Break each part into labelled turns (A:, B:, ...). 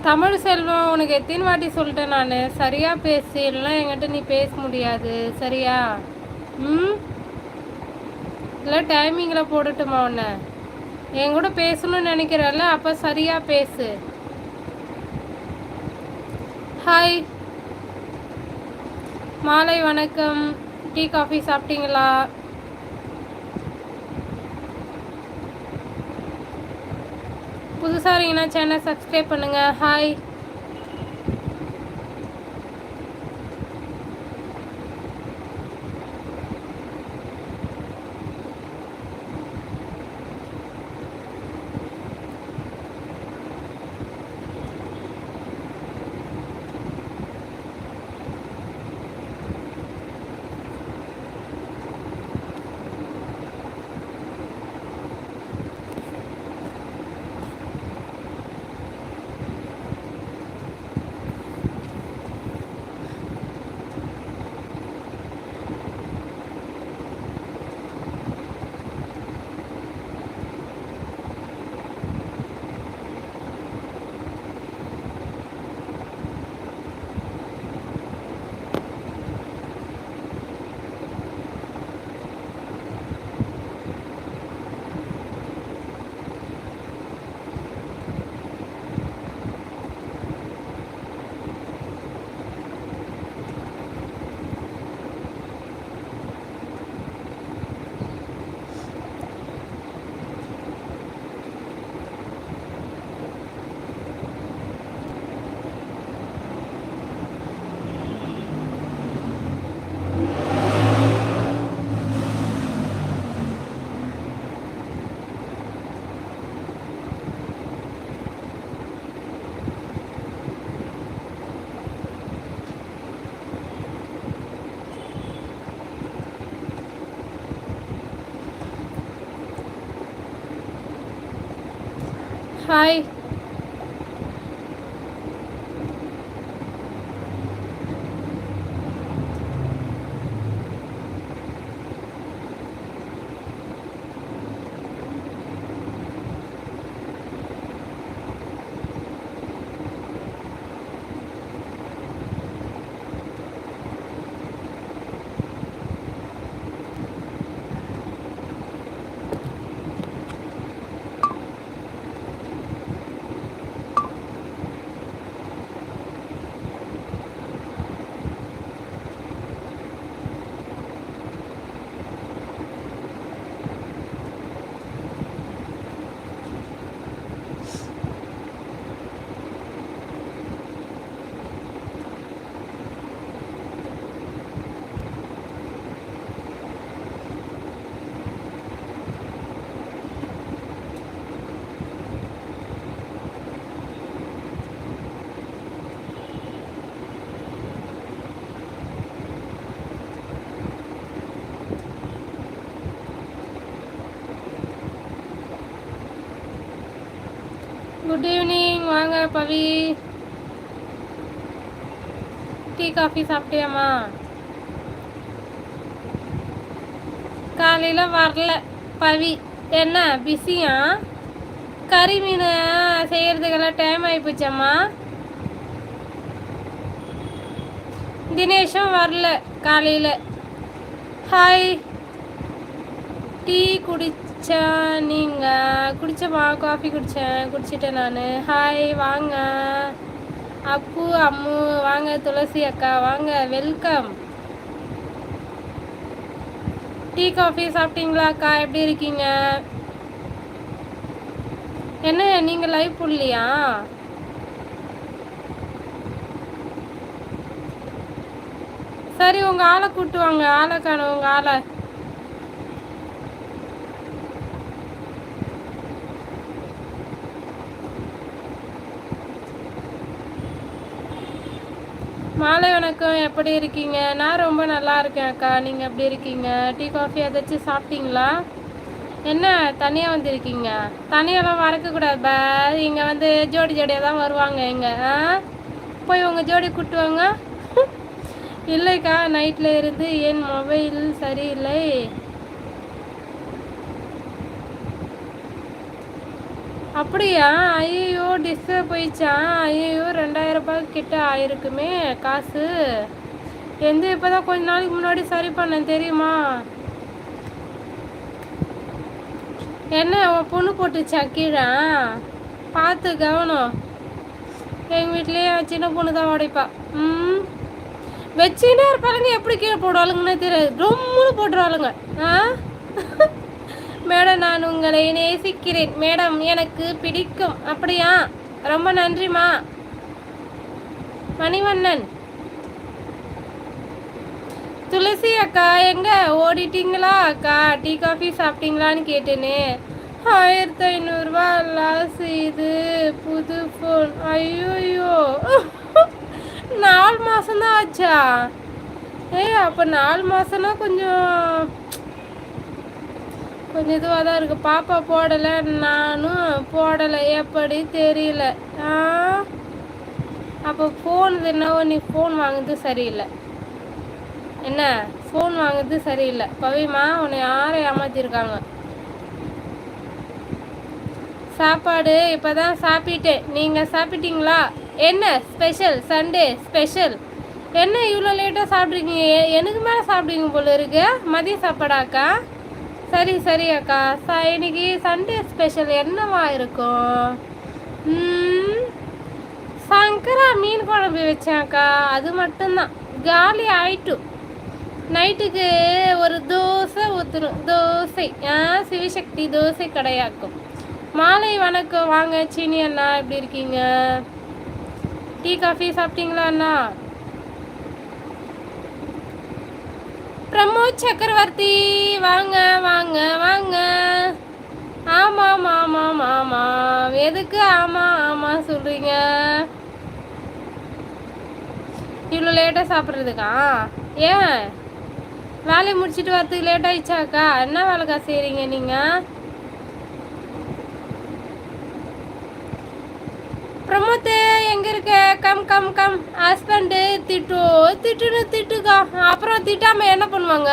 A: தமிழ் செல்வம், உனக்கு எத்தனை வாட்டி சொல்லிட்டேன் நான், சரியா பேசு, இல்லைன்னா என்கிட்ட நீ பேச முடியாது, சரியா? ம், இல்லை டைமிங்கில் போடட்டுமா உன்னை? என் கூட பேசணும்னு நினைக்கிறல்ல, அப்போ சரியா பேசு. ஹாய், மாலை வணக்கம். டீ காஃபி சாப்பிட்டீங்களா? புதுசாக இருந்தீங்கன்னா சேனல் சப்ஸ்கிரைப் பண்ணுங்கள். ஹாய். ஹாய். Good evening. வாங்க பவி. Tea coffee சாப்பிட்டியாம்மா? காலையில் வரல பவி. என்ன பிஸியா? கறி மீன் செய்கிறதுக்கெல்லாம் டைம் ஆகிப்போச்சம்மா. தினேஷும் வரல காலையில். ஹாய். டீ குடிச்சா நீங்கள்? குடிச்சம்மா, காஃபி குடிச்சிட்டேன் நான். ஹாய், வாங்க அப்பு அம்மு, வாங்க துளசி அக்கா, வாங்க, வெல்கம். டீ காஃபி சாப்பிட்டீங்களா அக்கா? எப்படி இருக்கீங்க? என்ன நீங்கள் லைவ் போடலையா? சரி, உங்கள் ஆளை கூப்பிட்டு வாங்க. ஆளை காணும், உங்கள் ஆளை. மாலை வணக்கம். எப்படி இருக்கீங்க? நான் ரொம்ப நல்லா இருக்கேன் அக்கா. நீங்கள் எப்படி இருக்கீங்க? டீ காஃபி ஏதாச்சும் சாப்பிட்டீங்களா? என்ன தனியாக வந்திருக்கீங்க? தனியெல்லாம் வரக்கூடாது. இங்கே வந்து ஜோடி ஜோடியாக தான் வருவாங்க. எங்கே போய் உங்கள் ஜோடி கூட்டுவாங்க. இல்லைக்கா, நைட்டில் இருந்து என் மொபைல் சரியில்லை. அப்படியா? ஐயோ, டிஸ்பிளே போயிடுச்சான்? ஐயோ, 2000 ரூபாய் கிட்ட ஆயிருக்குமே காசு. இப்போதான் கொஞ்ச நாளைக்கு முன்னாடி சரி பண்ணேன் தெரியுமா? என்ன உன் பொண்ணு போட்டுச்சா கீழே? பார்த்து கவனம். எங்கள் வீட்லேயே சின்ன பொண்ணு தான் உடைப்பா. வச்சுக்கிட்டே இருப்பாளுங்க, எப்படி கீழே போடுவாளுங்கன்னே தெரியாது, ரொம்பன்னு போட்டுருவாளுங்க. மேடம், நான் உங்களை நேசிக்கிறேன் மேடம், எனக்கு பிடிக்கும். அப்படியா? ரொம்ப நன்றிம்மா. மணிவண்ணன். துளசி அக்கா எங்க ஓடிட்டீங்களா அக்கா? டீ காஃபி சாப்பிட்டீங்களான்னு கேட்டேனே. 1500 ரூபா லாஸ். இது புது ஃபோன். ஐயோயோ, 4 மாதம்தான் ஆச்சா? அப்போ 4 மாதம்னா கொஞ்சம் இதுவாக தான் இருக்குது. பாப்பா போடலை, நானும் போடலை, எப்படி தெரியல. அப்போ ஃபோன் என்னவோ, நீ ஃபோன் வாங்குறது சரியில்லை. என்ன ஃபோன் வாங்குறது சரியில்லை பவிமா, உன்னை யாரை ஏமாத்திருக்காங்க? சாப்பாடு இப்போ தான் சாப்பிட்டேன். நீங்கள் சாப்பிட்டீங்களா? என்ன ஸ்பெஷல்? சண்டே ஸ்பெஷல் என்ன? இவ்வளோ லேட்டாக சாப்பிட்ருக்கீங்க? எனக்கு மேலே சாப்பிடுவீங்க போல இருக்கு. மதிய சாப்பாடாக்கா? சரி சரி அக்கா. இன்னைக்கு சண்டே ஸ்பெஷல் என்னவா இருக்கும்? சங்கரா மீன் குழம்பு வச்சேன்க்கா, அது மட்டும்தான். காலி ஆயிட்டு. நைட்டுக்கு ஒரு தோசை ஊற்றணும். தோசை சிவசக்தி தோசை கடையாக்கும். மாலை வணக்கம். வாங்க சீனி அண்ணா, எப்படி இருக்கீங்க? டீ காஃபி சாப்பிட்டீங்களா அண்ணா? பிரமோத் சக்கரவர்த்தி வாங்க வாங்க வாங்க. ஆமாம் ஆமாம் ஆமாம். எதுக்கு ஆமாம் ஆமாம் சொல்கிறீங்க? இவ்வளோ லேட்டாக சாப்பிட்றதுக்கா? ஏன் வேலையை முடிச்சுட்டு வரதுக்கு லேட் ஆயிடுச்சாக்கா? என்ன வேலைக்கா செய்கிறீங்க நீங்கள்? பிரமோத்து எங்க இருக்க? Come come come. ஹஸ்பண்டு திட்டுக்கா. அப்புறம் திட்டாம என்ன பண்ணுவாங்க?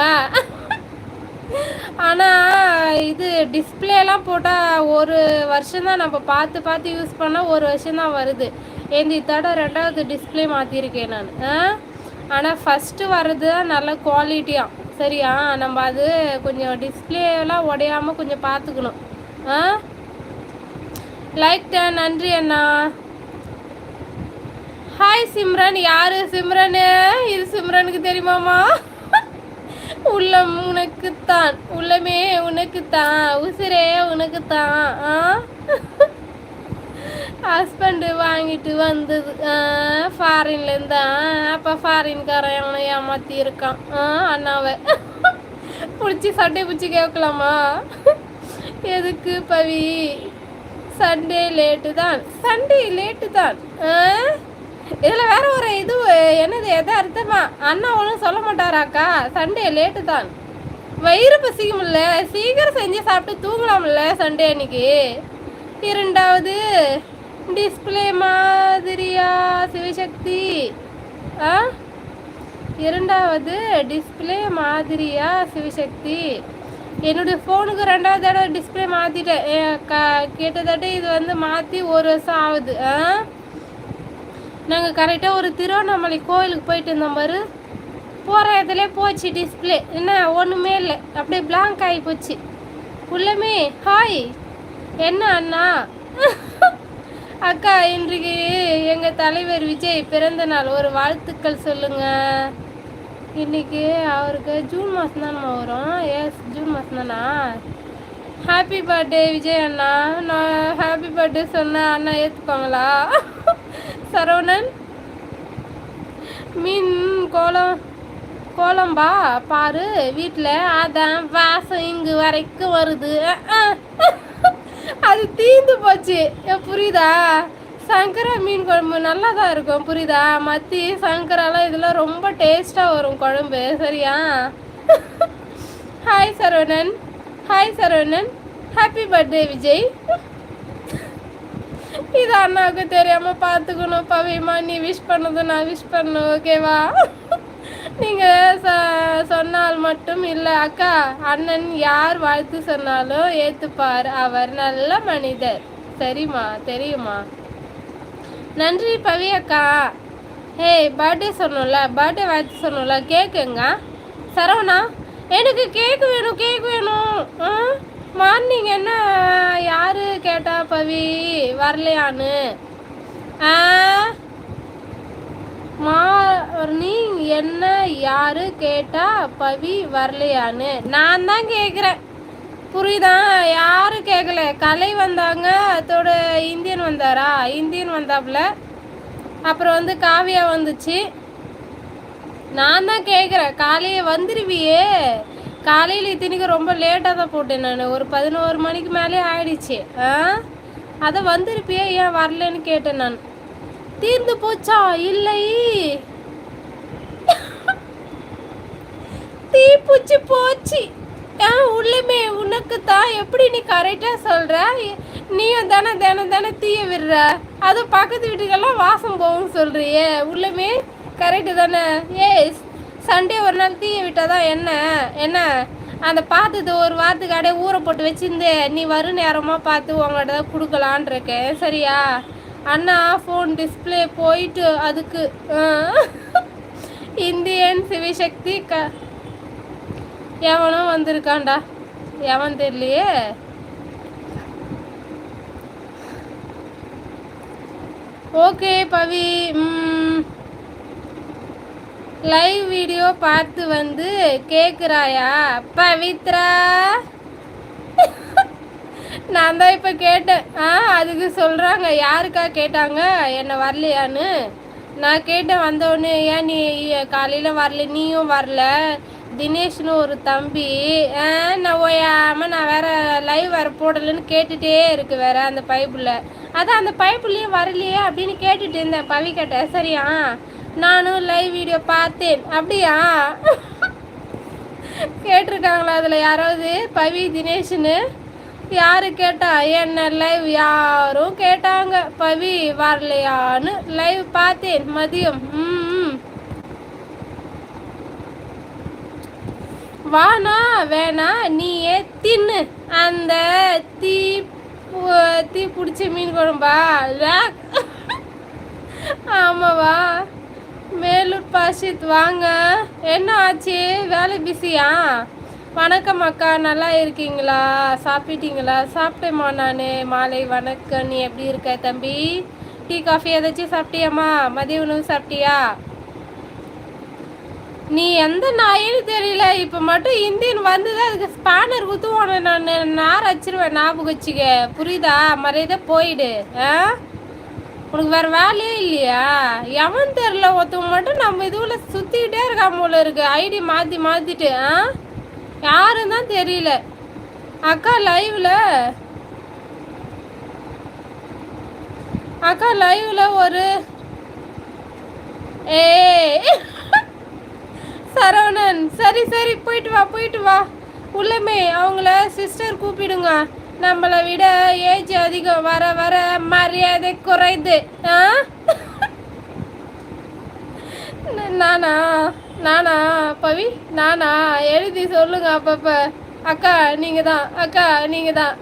A: ஆனால் இது டிஸ்பிளேலாம் போட்டால் 1 வருஷம் தான் நம்ம பார்த்து பார்த்து யூஸ் பண்ணால் 1 வருஷம் தான் வருது. தடவை 2வது டிஸ்பிளே மாற்றிருக்கேன் நான். ஆனால் ஃபஸ்ட்டு வர்றது தான் நல்ல குவாலிட்டியாக. சரியா? நம்ம அது கொஞ்சம் டிஸ்பிளேலாம் உடையாமல் கொஞ்சம் பார்த்துக்கணும். லைக் நன்றி அண்ணா. ஹாய் சிம்ரன். யாரு சிம்ரனு? இது சிம்ரனுக்கு தெரியுமாமா? உள்ளம் உனக்குத்தான், உள்ளமே உனக்குத்தான், உசிரே உனக்குத்தான். ஹஸ்பண்டு வாங்கிட்டு வந்தது ஃபாரின்லேருந்து. அப்போ ஃபாரின்காரன் அவனை ஏமாற்றி இருக்கான் அண்ணாவை. பிடிச்சி சண்டை பிடிச்சி கேட்கலாமா? எதுக்கு பவி? சண்டே லேட்டு தான். சண்டே லேட்டு தான். இதில் வேற ஒரு இது என்னது எதை அர்த்தமா? அண்ணா ஒன்றும் சொல்ல மாட்டாராக்கா? சண்டே லேட்டு தான். வயிறு பசிக்கும்ல, சீக்கிரம் செஞ்சு சாப்பிட்டு தூங்கலாம்ல சண்டே அன்னைக்கு. 2வது டிஸ்பிளே மாதிரியா சிவசக்தி? 2வது டிஸ்பிளே மாதிரியா சிவசக்தி? என்னுடைய ஃபோனுக்கு 2வது தடவை டிஸ்பிளே மாற்றிட்டேன். கிட்டத்தட்ட இது வந்து மாற்றி 1 வருஷம் ஆகுது. நாங்கள் கரெக்டாக ஒரு திருவண்ணாமலை கோயிலுக்கு போயிட்டு இருந்தோம் பாரு. போகிற இடத்துல போச்சு டிஸ்பிளே. என்ன ஒன்றுமே இல்லை, அப்படியே பிளாங்க் ஆகி போச்சு. உள்ளமே ஹாய். என்ன அண்ணா? அக்கா, இன்றைக்கு எங்கள் தலைவர் விஜய் பிறந்த நாள், ஒரு வாழ்த்துக்கள் சொல்லுங்கள். இன்றைக்கி அவருக்கு ஜூன் மாதம் தானம்மா வரும். எஸ், ஜூன் மாதம் தானா? ஹாப்பி பர்த்டே விஜய் அண்ணா. நான் ஹாப்பி பர்த்டே சொன்னேன், அண்ணா ஏற்றுப்பாங்களா? சரவணன். மீன் கோலம்பா பாரு வீட்டில், அதான் வாசம் இங்கு வரைக்கும் வருது. அது தீந்து போச்சு. புரியுதா? சங்கரா மீன் குழம்பு நல்லா தான் இருக்கும், புரியுதா? மத்தி சங்கராலாம் இதெல்லாம் ரொம்ப டேஸ்ட்டாக வரும் குழம்பு. சரியா? Hi Saravanan. Hi Saravanan. Happy birthday Vijay. இது அண்ணாவுக்கு தெரியாமல் பார்த்துக்கணும் பவிமா. நீ விஷ் பண்ணதும் நான் விஷ் பண்ணணும், ஓகேவா? நீங்கள் சொன்னால் மட்டும் இல்லை அக்கா, அண்ணன் யார் வாழ்த்து சொன்னாலும் ஏற்றுப்பார், அவர் நல்ல மனிதர். சரிம்மா, தெரியுமா. நன்றி பவி அக்கா. ஏய், பர்த்டே சொன்னோம்ல, பர்த்டே வாழ்த்து சொன்னோம்ல, கேக்குங்க. சரவணா, எனக்கு கேக் வேணும், கேக் வேணும். மார்னிங் என்ன யாரு கேட்டா பவி வரலையான்னு? மார்னிங் என்ன யாரு கேட்டா பவி வரலையான்னு நான் தான் கேட்குறேன். புரியுதா? யாரும் கேட்கல. கலை வந்தாங்க, அதோட இந்தியன் வந்தாரா, இந்தியன் வந்தாப்புல. அப்புறம் வந்து காவியா வந்துச்சு. நான் தான் கேட்குறேன், காலையே வந்துடுவியே. காலையில் இத்தனைக்கு ரொம்ப லேட்டாக தான் போட்டேன் நான், ஒரு 11 மணிக்கு மேலே ஆயிடுச்சு. அதை வந்திருப்பியே, ஏன் வரலன்னு கேட்டேன் நான். தீர்ந்து போச்சா? இல்லை, தீ பூச்சி போச்சு. உள்ளமே உனக்கு தான். எப்படி நீ கரெக்டாக சொல்கிற? நீயும் தானே தினம் தானே தீய விடுற, அதுவும் பக்கத்து வீட்டுக்கெல்லாம் வாசம் போகும் சொல்கிறியே. உள்ளமே கரெக்டு தானே? சண்டே ஒரு நாள் தீய விட்டாதான் என்ன என்ன அந்த பார்த்தது ஒரு வாரத்துக்கு அப்படியே ஊற போட்டு வச்சிருந்து நீ வரும் நேரமாக பார்த்து உங்கள்கிட்ட தான் கொடுக்கலான் இருக்கேன். சரியா? அண்ணா ஃபோன் டிஸ்பிளே போயிட்டு அதுக்கு இந்தியன் சிவசக்தி எவனும் வந்திருக்கான்டா, எவன் தெரியலையே. ஓகே பவி, லைவ் வீடியோ பார்த்து வந்து கேட்குறாயா பவித்ரா? நான் தான் இப்போ கேட்டேன். அதுக்கு சொல்கிறாங்க, யாருக்கா கேட்டாங்க என்ன வரலையான்னு. நான் கேட்டேன் வந்தோடனே, ஏன் நீ காலையில் வரல, நீயும் வரல, தினேஷ்னு ஒரு தம்பி. நான் ஓயாமல் நான் வேற லைவ் வேறு போடலன்னு கேட்டுகிட்டே இருக்கு வேற அந்த பைப்பில். அதான் அந்த பைப்புலேயே வரலையே அப்படின்னு கேட்டுட்டு இருந்தேன் பவி கிட்ட. சரியா? நானும் லைவ் வீடியோ பார்த்தேன். அப்படியா? கேட்டிருக்காங்களா அதில் யாராவது பவி தினேஷ்னு? யாரு கேட்டா? என்ன லைவ் யாரும் கேட்டாங்க பவி வரலையான்னு. லைவ் பார்த்தேன் மதியம். வானா வேணா நீயே தின்னு அந்த தீ பிடிச்ச மீன் குழம்பா? ஆமாவா? மேலூர் பாஷித் வாங்க. என்ன ஆச்சு, வேலை பிஸியா? வணக்கம் அக்கா, நல்லா இருக்கீங்களா? சாப்பிட்டீங்களா? சாப்பிட்டேம்மா நான். மாலை வணக்கம். நீ எப்படி இருக்க தம்பி? டீ காஃபி ஏதாச்சும் சாப்பிட்டியாம்மா? மதிய உணவு சாப்பிட்டியா? நீ எந்த நாயின்னு தெரியல, இப்போ மட்டும் இந்தியன் வந்துதான் அதுக்கு ஸ்பேனர் குத்துவானே. நான் நார் வச்சிருவேன், ஞாபகம் வச்சுக்க. புரியுதா? மறையதே போயிடு. உனக்கு வேற வேலையே இல்லையா? எவன் தெரியல, ஒருத்தவங்க மட்டும் நம்ம இதுவில் சுற்றிக்கிட்டே இருக்காம போல இருக்கு. ஐடி மாற்றிட்டு. யாரும் தான் தெரியல. அக்கா லைவ்ல ஒரு சரவணன், சரி போயிட்டு வா. உள்ளமே அவங்கள சிஸ்டர் கூப்பிடுங்க. நம்மளை விட ஏஜ் அதிகம், வர வர மரியாதை குறையுது. நானா பவி? நானா? எழுதி சொல்லுங்க அப்பப்ப. அக்கா நீங்க தான்.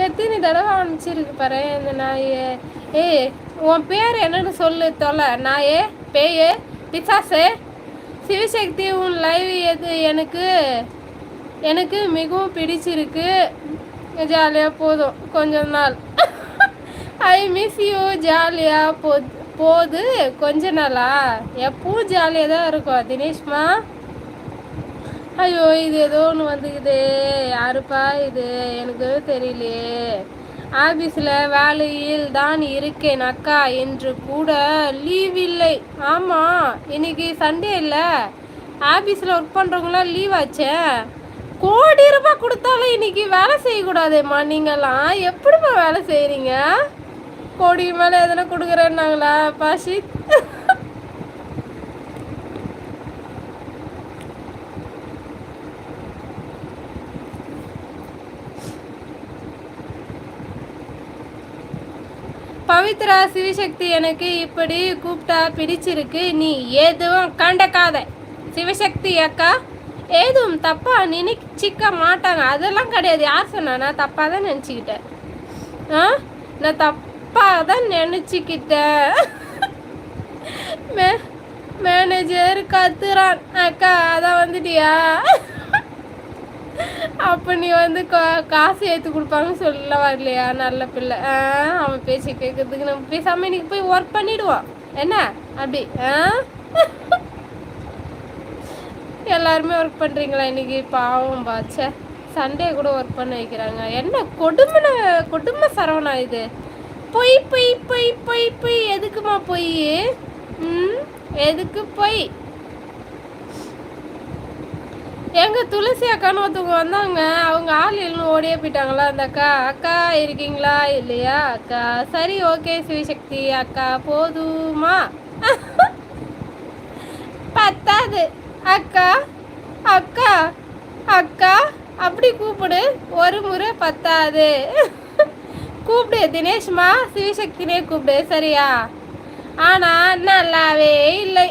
A: எத்தனை தடவை அனுப்பிச்சிருக்கு பாரு இந்த நாயே. உன் பேர் என்னன்னு சொல்லு தொலை. நாயே, பேயே, பிசாசு. சிவசக்தி, உன் லைவ் எது எனக்கு மிகவும் பிடிச்சிருக்கு. ஜாலியாக போதும் கொஞ்ச நாள். I miss you. ஜாலியாக போகுது கொஞ்ச நாளா? எப்பவும் ஜாலியாக தான் இருக்கும் தினேஷ்மா. ஐயோ, இது ஏதோ ஒன்று வந்துக்குது. யாருப்பா இது? எனக்கு தெரியலையே. ஆஃபீஸில் வேலையில் தான் இருக்கேன் அக்கா, என்று கூட லீவ் இல்லை. ஆமாம், இன்னைக்கு சண்டே இல்லை, ஆஃபீஸில் ஒர்க் பண்ணுறவங்களாம் லீவ் ஆச்சே. கோடி ரூபாய் கொடுத்தாலும் இன்னைக்கு வேலை செய்யக்கூடாதேம்மா. நீங்கள்லாம் எப்படிம்மா வேலை செய்கிறீங்க? கோடி மேலே எதனா கொடுக்குறேன்னாங்களா பாஷித்? பவித்ரா, சிவசக்தி எனக்கு இப்படி கூப்பிட்டா பிடிச்சிருக்கு, நீ எதுவும் கண்டக்காத. சிவசக்தி அக்கா, ஏதும் தப்பா நினைச்சிக்க மாட்டாங்க, அதெல்லாம் கிடையாது. யார் சொன்னா? நான் தப்பாக தான் நினச்சிக்கிட்டேன். நான் தப்பாக தான் நினச்சிக்கிட்டேன். மேனேஜர் கத்துறான். அக்கா அதான் வந்துட்டியா? அப்போ நீ வந்து காசு ஏற்று கொடுப்பாங்கன்னு சொல்ல வரலையா? நல்ல பிள்ளை. அவன் பேச்சு கேட்கறதுக்கு நம்ம பேசாமல் இன்னைக்கு போய் ஒர்க் பண்ணிடுவோம் என்ன? அப்படி எல்லாருமே ஒர்க் பண்ணுறீங்களா இன்னைக்கு? பாவம் பாச்சே, சண்டே கூட ஒர்க் பண்ண வைக்கிறாங்க. என்ன கொடுமை சரவணா இது. பொய் பொய் பொய் பொய் பொய். எதுக்குமா பொய்? எதுக்கு பொய்? எங்க துளசி அக்கான்னு ஒருத்தவங்க வந்தாங்க, அவங்க ஆள் இல்லைன்னு ஓடியே போயிட்டாங்களா அந்த அக்கா. அக்கா இருக்கீங்களா? இல்லையா அக்கா? சரி ஓகே சிவசக்தி அக்கா போதுமா? பத்தாது அக்கா அக்கா அக்கா அப்படி கூப்பிடு, ஒரு முறை பத்தாது. கூப்பிடு தினேஷ்மா, சிவசக்தினே கூப்பிடு சரியா? ஆனா நல்லாவே இல்லை.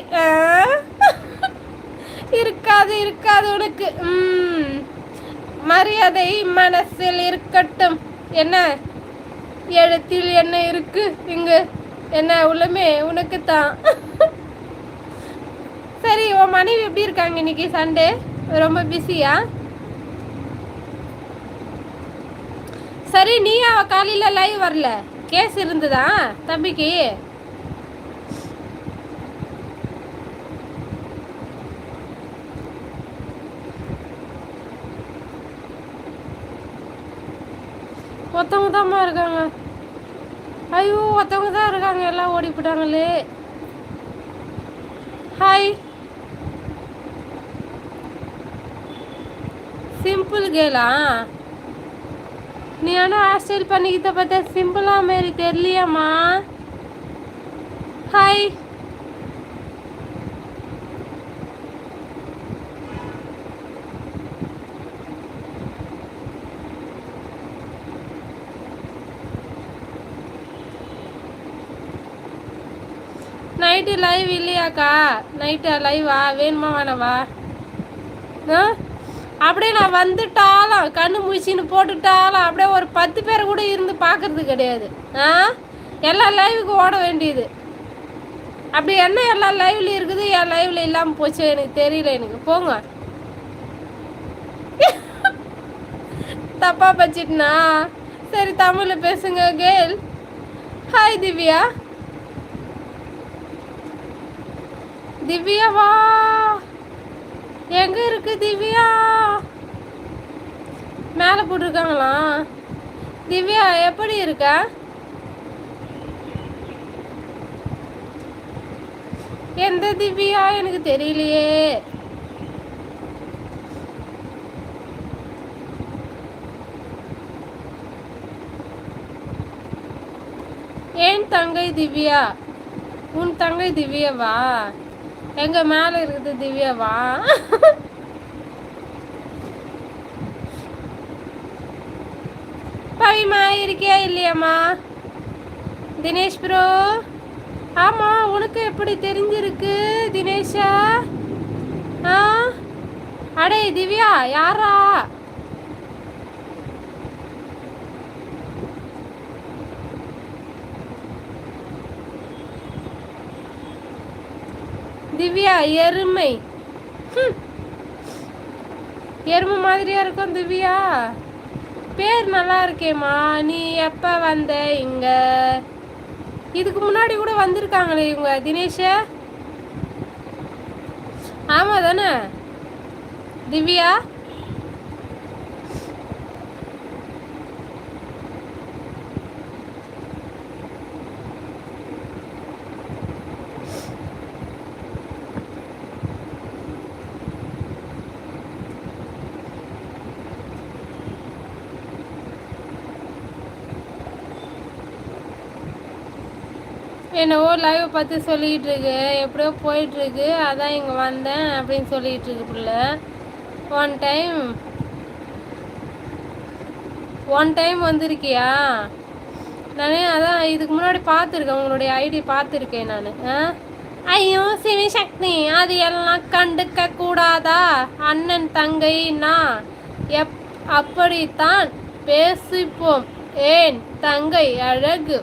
A: இருக்காது உனக்கு. மரியாதை மனசில் இருக்கட்டும். என்ன எழுத்தில் என்ன இருக்கு இங்கு? என்ன உள்ளமே உனக்கு தான். சரி, உன் மனைவி எப்படி இருக்காங்க? இன்னைக்கு சண்டே ரொம்ப பிஸியா? சரி, நீ அவ காலையில லைவ் வரல, கேஸ் இருந்ததா தம்பிக்கு? ஒருத்தவங்க தான்மா இருக்காங்க. ஐயோ ஒருத்தவங்க தான் இருக்காங்க, எல்லாம் ஓடி போட்டாங்களே. ஹாய் சிம்பிள் கேலா? நீ ஆனால் ஹேர் ஸ்டைல் பண்ணிக்கிட்ட பார்த்தா சிம்பிளாக மாரி தெரியலையாம்மா. ஹாய் நைட்டு லைவ் இல்லையாக்கா? நைட்டு லைவா? வேணுமா வேணாவா? அப்படியே நான் வந்துட்டாலும் கண்ணு முழிச்சின்னு போட்டுட்டாலும் அப்படியே ஒரு 10 பேர் கூட இருந்து பார்க்கறது கிடையாது. எல்லா லைவுக்கு ஓட வேண்டியது. அப்படி என்ன எல்லா லைவ்ல இருக்குது, என் லைவ்ல இல்லாமல் போச்சு எனக்கு தெரியல. எனக்கு போங்க. தப்பா பச்சிட்டுனா சரி தமிழில் பேசுங்க கேள். ஹாய் திவ்யா. திவ்யாவா? எங்க இருக்கு திவ்யா? மேலே போட்டிருக்காங்களா? திவ்யா எப்படி இருக்க? எந்த திவ்யா எனக்கு தெரியலையே. ஏன் தங்கை திவ்யா? உன் தங்கை திவ்யாவா? எங்க மேல இருக்குது திவ்யாவா? பவிமா இருக்கியா இல்லையாம்மா? தினேஷ் ப்ரோ. ஆமா, உனக்கு எப்படி தெரிஞ்சிருக்கு தினேஷா? அடே திவ்யா யாரா? திவ்யா எருமை. எருமை மாதிரியா இருக்கும் திவ்யா. பேர் நல்லா இருக்கேம்மா. நீ எப்போ வந்த இங்க? இதுக்கு முன்னாடி கூட வந்திருக்காங்களே இவங்க தினேஷ. ஆமாம் தானே திவ்யா? என்னவோ லைவ் பார்த்து சொல்லிகிட்டு இருக்கு, எப்படியோ போயிட்டுருக்கு, அதான் இங்கே வந்தேன் அப்படின்னு சொல்லிகிட்டு இருக்கு பிள்ளை. ஒன் டைம் வந்திருக்கியா? நான் அதான் இதுக்கு முன்னாடி பார்த்துருக்கேன், உங்களுடைய ஐடி பார்த்துருக்கேன் நான். ஐயோ சிவசக்தி, அது எல்லாம் கண்டுக்க கூடாதா? அண்ணன் தங்கைனா அப்படித்தான் பேசிப்போம். ஏன் தங்கை அழகு.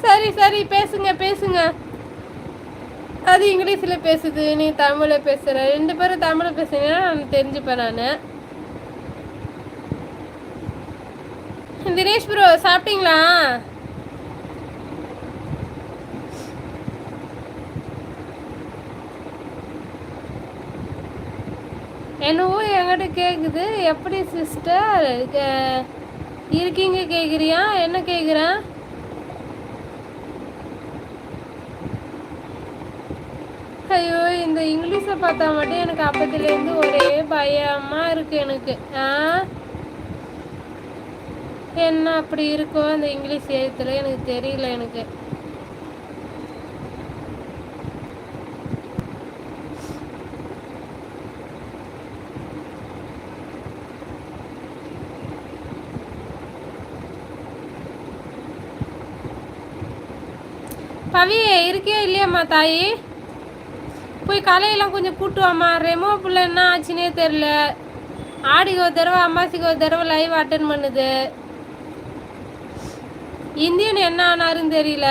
A: சரி சரி, பேசுங்க பேசுங்க. அது இங்கிலீஷில் பேசுது, நீ தமிழில் பேசுகிற. 2 பேரும் தமிழில் பேசுனீங்கன்னா நான் தெரிஞ்சுப்பேன். நான் தினேஷ் ப்ரோ சாப்பிட்டீங்களா? என்னவோ என்கிட்ட கேட்குது. எப்படி சிஸ்டர் இருக்கீங்க கேட்குறியா? என்ன கேட்குறேன்? ஐயோ, இந்த இங்கிலீஷை பார்த்தா மட்டும் எனக்கு அப்பத்துலேருந்து ஒரே பயமாக இருக்குது எனக்கு. என்ன அப்படி இருக்கோ அந்த இங்கிலீஷ் எழுத்துல எனக்கு தெரியல. எனக்கு பவி இருக்கியா இல்லையாம்மா தாயி? போய் கலையெல்லாம் கொஞ்சம் கூட்டுவாம்மா. ரெமோ பிள்ளை என்ன ஆச்சுன்னே தெரில. ஆடிக்கு ஒரு தடவை அம்மாசிக்கு ஒரு தடவை லைவ் அட்டன் பண்ணுது. இந்தியன் என்ன ஆனாருன்னு தெரியல.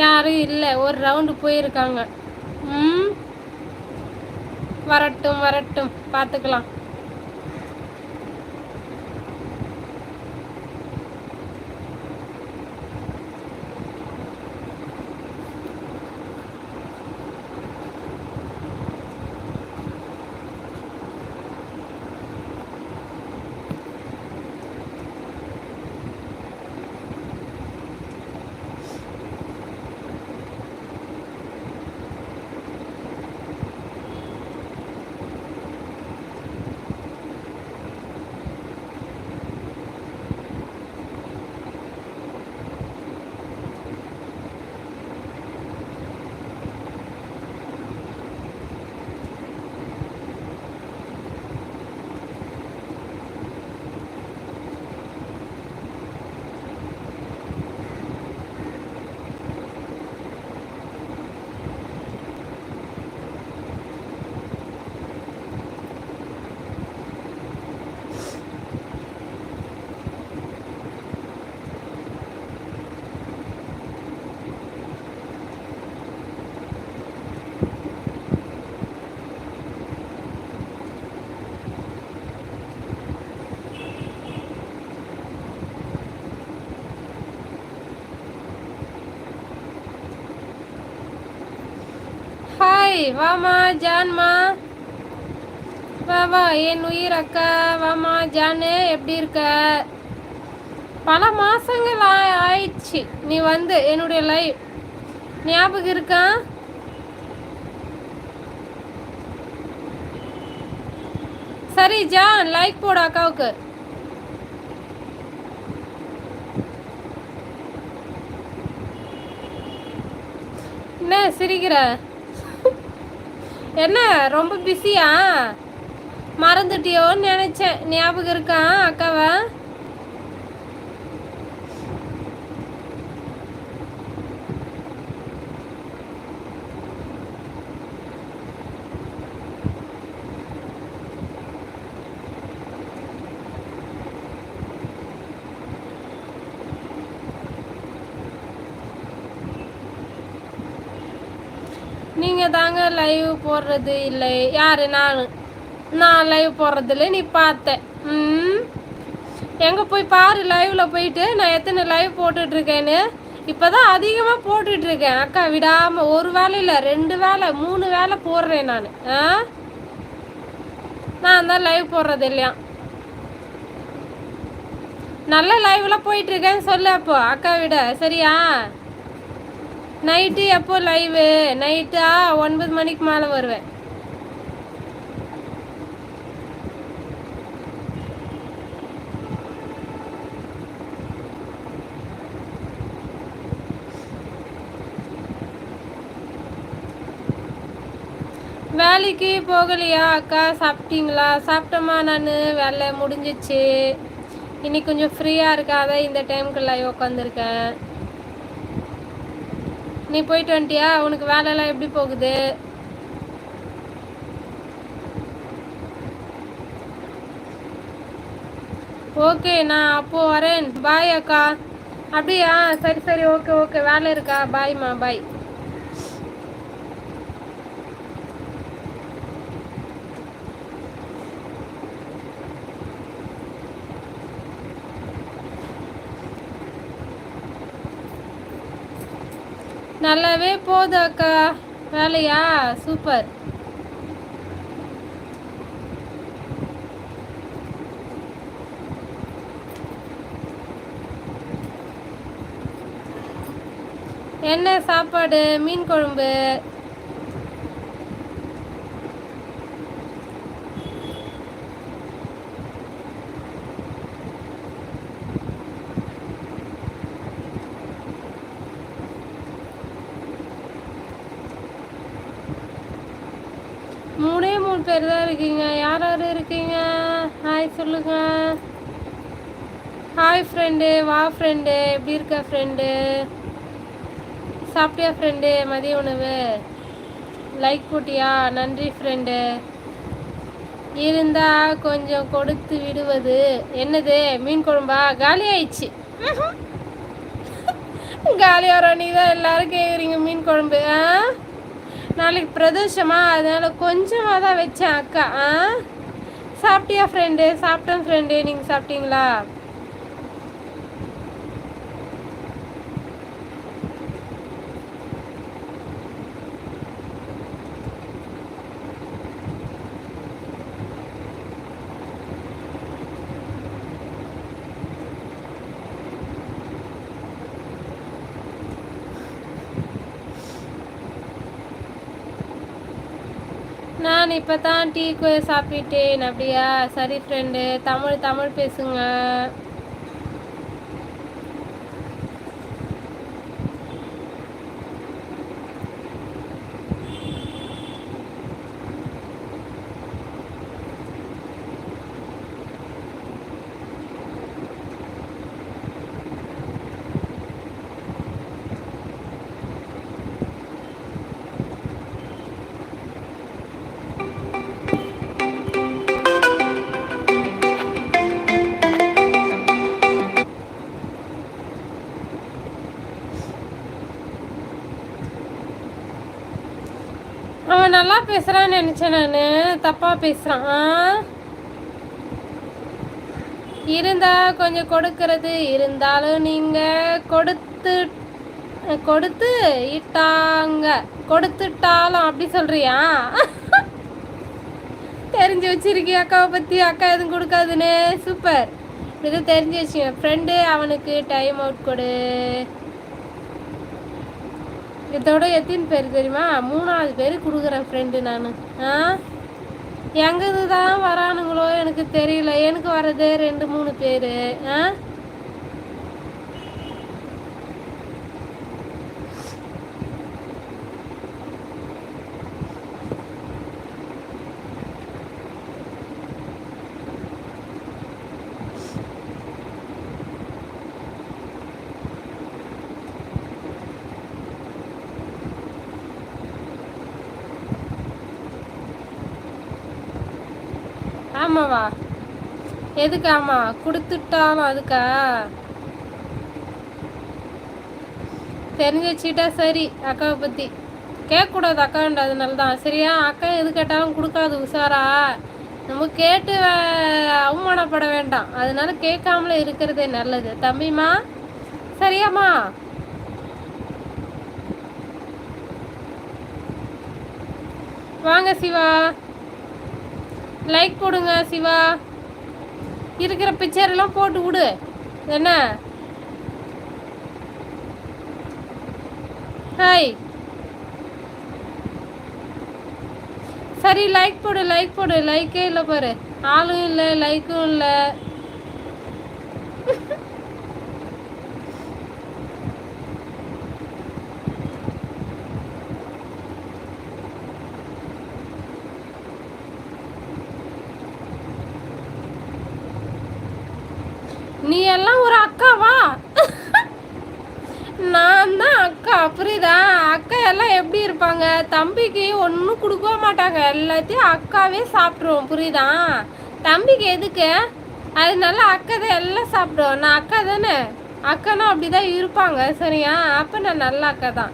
A: யாரும் இல்லை, ஒரு ரவுண்டு போயிருக்காங்க. வரட்டும் வரட்டும், பார்த்துக்கலாம். ஹாய், வாமா ஜான்மா, வா வா என் உயிர் அக்கா, வாமா ஜானு. எப்படி இருக்க? பல மாசங்கள் ஆயிடுச்சு நீ வந்து என்னுடைய லைவ். ஞாபகம் இருக்கா? சரி ஜான், லைக் போடு அக்காவுக்கு. என்ன சிரிக்கிற? என்ன ரொம்ப பிஸியா? மறந்துட்டியோன்னு நினைச்சேன். ஞாபகம் இருக்கா அக்காவை? நீங்கள் தாங்க லைவ் போடுறது இல்லை. யார்? நான் லைவ் போடுறது இல்லை. நீ பார்த்தேன். எங்கே போய் பாரு லைவில் போயிட்டு நான் எத்தனை லைவ் போட்டுட்ருக்கேன்னு. இப்போ தான் அதிகமாக போட்டுட்ருக்கேன் அக்கா, விடாமல். ஒரு வேலை இல்லை, 2 வேலை 3 வேலை போடுறேன் நான். நான் தான் லைவ் போடுறது இல்லையா? நல்ல லைவ்லாம் போயிட்டுருக்கேன்னு சொல்லு அப்போ அக்கா விட, சரியா? நைட்டு எப்போ லைவு? நைட்டா 9 மணிக்கு மேலே வருவேன். வேலைக்கு போகலையா அக்கா? சாப்பிட்டீங்களா? சாப்பிட்டோமா, நான் வேலை முடிஞ்சிச்சு. இன்னைக்கு கொஞ்சம் ஃப்ரீயாக இருக்காத இந்த டைமுக்கு லைவ் உட்காந்துருக்கேன். நீ போயிட்டு வந்துட்டியா? உனக்கு வேலையெல்லாம் எப்படி போகுது? ஓகே, நான் அப்போது வரேன். பாய் அக்கா. அப்படியா? சரி சரி, ஓகே ஓகே, வேலை இருக்கா? பாய்மா, பாய். நல்லாவே போகுது அக்கா. வேலையா? சூப்பர். என்ன சாப்பாடு? மீன் குழம்பு. மூணே 3 பேர் தான் இருக்கீங்க. யார் யார் இருக்கீங்க? ஹாய் சொல்லுங்க. Hi friend. வா ஃப்ரெண்டு. எப்படி இருக்க ஃப்ரெண்டு? சாப்பிட்டியா ஃப்ரெண்டு? மதிய உணவு லைக் போட்டியா? நன்றி ஃப்ரெண்டு. இருந்தா கொஞ்சம் கொடுத்து விடுவது. என்னது? மீன் குழம்பா? காலி ஆயிடுச்சு. காலியாகிற நீ தான் எல்லாரும் கேட்குறீங்க மீன் குழம்பு. நாளைக்கு பிரதோஷமா, அதனால் கொஞ்சமாக தான் வச்சேன் அக்கா. சாப்பிட்டியா ஃப்ரெண்டு? சாப்பிட்டேன் ஃப்ரெண்டு. நீங்கள் சாப்பிட்டீங்களா? நான் இப்போ தான் டீ சாப்பிட்டேன். அப்படியா? சரி ஃப்ரெண்டு. தமிழ் தமிழ் பேசுங்க. அவன் நல்லா பேசுகிறான்னு நினச்சேன். நான் தப்பாக பேசுகிறான். இருந்தால் கொஞ்சம் கொடுக்கறது. இருந்தாலும் நீங்கள் கொடுத்து இட்டாங்க. கொடுத்துட்டாலும் அப்படி சொல்கிறியா? தெரிஞ்சு வச்சிருக்கிய அக்காவை பற்றி. அக்கா எதுவும் கொடுக்காதுன்னு. சூப்பர். இது தெரிஞ்சு வச்சுங்க ஃப்ரெண்டு. அவனுக்கு டைம் அவுட் கொடு. இதோட எத்தனை பேர் தெரியுமா? 3வது பேர் கொடுக்குறேன் ஃப்ரெண்டு நான். எங்கது தான் வரானுங்களோ எனக்கு தெரியல. எனக்கு வர்றது 2-3 பேர். ஆமாவா? எதுக்கு? ஆமாம் கொடுத்துட்டாலும் அதுக்கா? தெரிஞ்சு வச்சுக்கிட்டா சரி. அக்காவை பற்றி கேட்கக்கூடாது அக்கான்ற. அதனால தான். சரியா? அக்கா எது கேட்டாலும் கொடுக்காது. உஷாரா? நம்ம கேட்டு அவமானப்பட வேண்டாம். அதனால கேட்காமல இருக்கிறதே நல்லது தம்பிமா. சரியாம்மா? வாங்க சிவா, லைக் போடுங்க. சிவா இருக்கிற பிக்சர் எல்லாம் போட்டு விடு. என்ன? ஹாய். சரி லைக் போடு, லைக் போடு. லைக்கே இல்லை பாரு. ஆளும் இல்லை, லைக்கும் இல்லை. நீ எல்லாம் ஒரு அக்காவா? நான் தான் அக்கா, புரியுதா? அக்கா எல்லாம் எப்படி இருப்பாங்க, தம்பிக்கு ஒன்றும் கொடுக்க மாட்டாங்க, எல்லாத்தையும் அக்காவே சாப்பிட்ருவோம், புரியுதா? தம்பிக்கு எதுக்கு, அதனால அக்கா தான் எல்லாம் சாப்பிடுவோம். நான் அக்கா தானே, அக்கானா அப்படிதான் இருப்பாங்க, சரியா? அப்போ நான் நல்ல அக்கா தான்.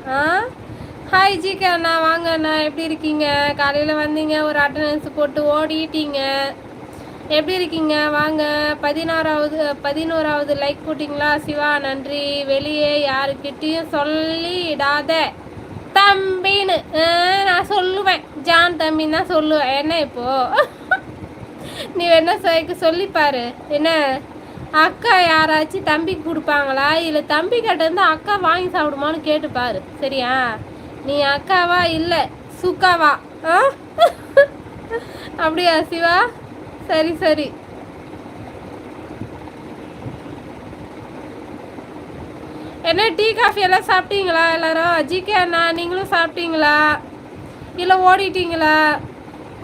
A: ஹாய் ஜிகே அண்ணா, வாங்க அண்ணா, எப்படி இருக்கீங்க? காலையில் வந்தீங்க, ஒரு அட்டண்டன்ஸ் போட்டு ஓடிட்டீங்க. எப்படி இருக்கீங்க? வாங்க. 11வது லைக் போட்டிங்களா? சிவா நன்றி. வெளியே யாருக்கிட்டையும் சொல்லிடாத தம்பின்னு நான் சொல்லுவேன், ஜான் தம்பின்னு தான் சொல்லுவேன். என்ன இப்போ நீ வேணா சொல்லிப்பாரு. என்ன அக்கா யாராச்சும் தம்பிக்கு கொடுப்பாங்களா, இல்லை தம்பி கிட்ட இருந்து அக்கா வாங்கி சாப்பிடுமான்னு கேட்டுப்பாரு, சரியா? நீ அக்காவா இல்லை சுக்காவா? அப்படியா சிவா? சரி சரி. என்ன டீ காஃபி எல்லாம் சாப்பிட்டீங்களா எல்லாரும்? ஜிகே அண்ணா நீங்களும் சாப்பிட்டீங்களா இல்லை ஓடிட்டீங்களா?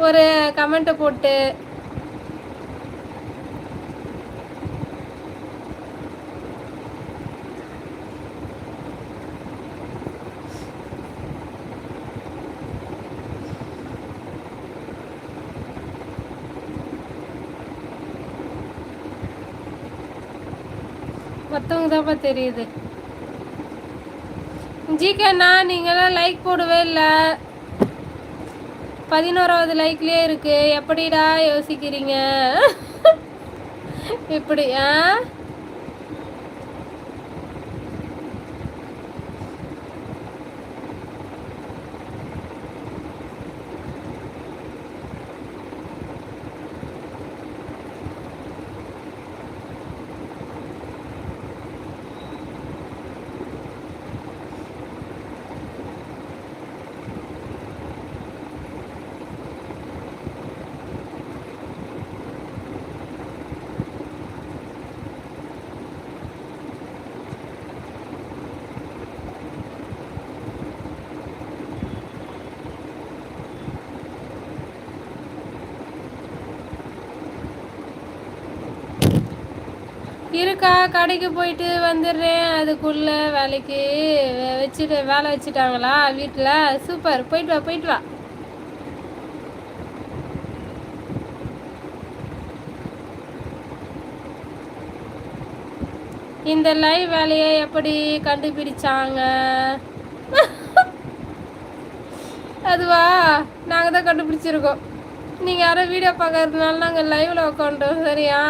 A: ஒரு கமெண்ட்டை போட்டு மற்றவங்க தான்ப்பா தெரியுது. ஜிகேண்ணா நீங்களாம் லைக் போடவே இல்லை, 11வது லைக்லேயே இருக்கு. எப்படிடா யோசிக்கிறீங்க இப்படி? இருக்கா, கடைக்கு போயிட்டு வந்துடுறேன், அதுக்குள்ளே வேலைக்கு வேலை வச்சுட்டாங்களா வீட்டில்? சூப்பர், போயிட்டு வா போயிட்டு வா. இந்த லைவ் வேலையை எப்படி கண்டுபிடிச்சாங்க? அதுவா, நாங்கள் தான் கண்டுபிடிச்சிருக்கோம். நீங்கள் யாரும் வீடியோ பார்க்கறதுனால நாங்கள் லைவில் உட்காண்டோம், சரியா?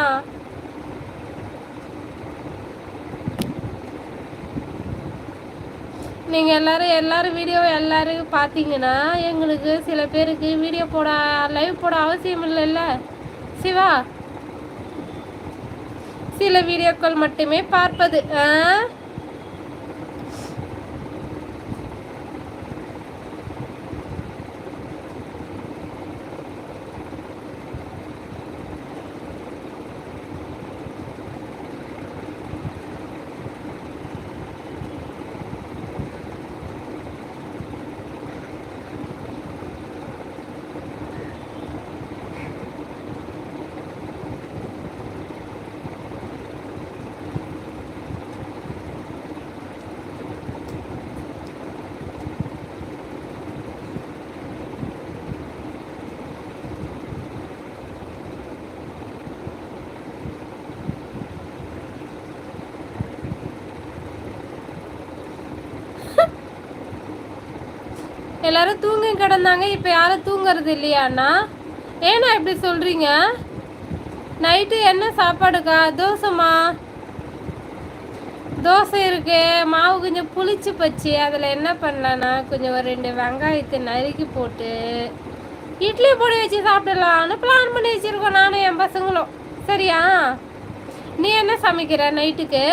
A: நீங்கள் எல்லாரும் வீடியோவை எல்லாரும் பார்த்தீங்கன்னா எங்களுக்கு சில பேருக்கு வீடியோ போட லைவ் போட அவசியம் இல்லைல்ல சிவா? சில வீடியோக்கள் மட்டுமே பார்ப்பது. எல்லாரும் தூங்கி கிடந்தாங்க, இப்போ யாரும் தூங்குறது இல்லையாண்ணா? ஏண்ணா இப்படி சொல்கிறீங்க? நைட்டு என்ன சாப்பாடுக்கா? தோசைமா? தோசை இருக்கு, மாவு கொஞ்சம் புளிச்சு போச்சு. அதில் என்ன பண்ணலான்னா கொஞ்சம் ஒரு 2 வெங்காயத்தை நறுக்கி போட்டு இட்லி பொடி வச்சு சாப்பிடலான்னு பிளான் பண்ணி வச்சுருக்கோம் நானும் என் பசங்களும், சரியா? நீ என்ன சமைக்கிற நைட்டுக்கு?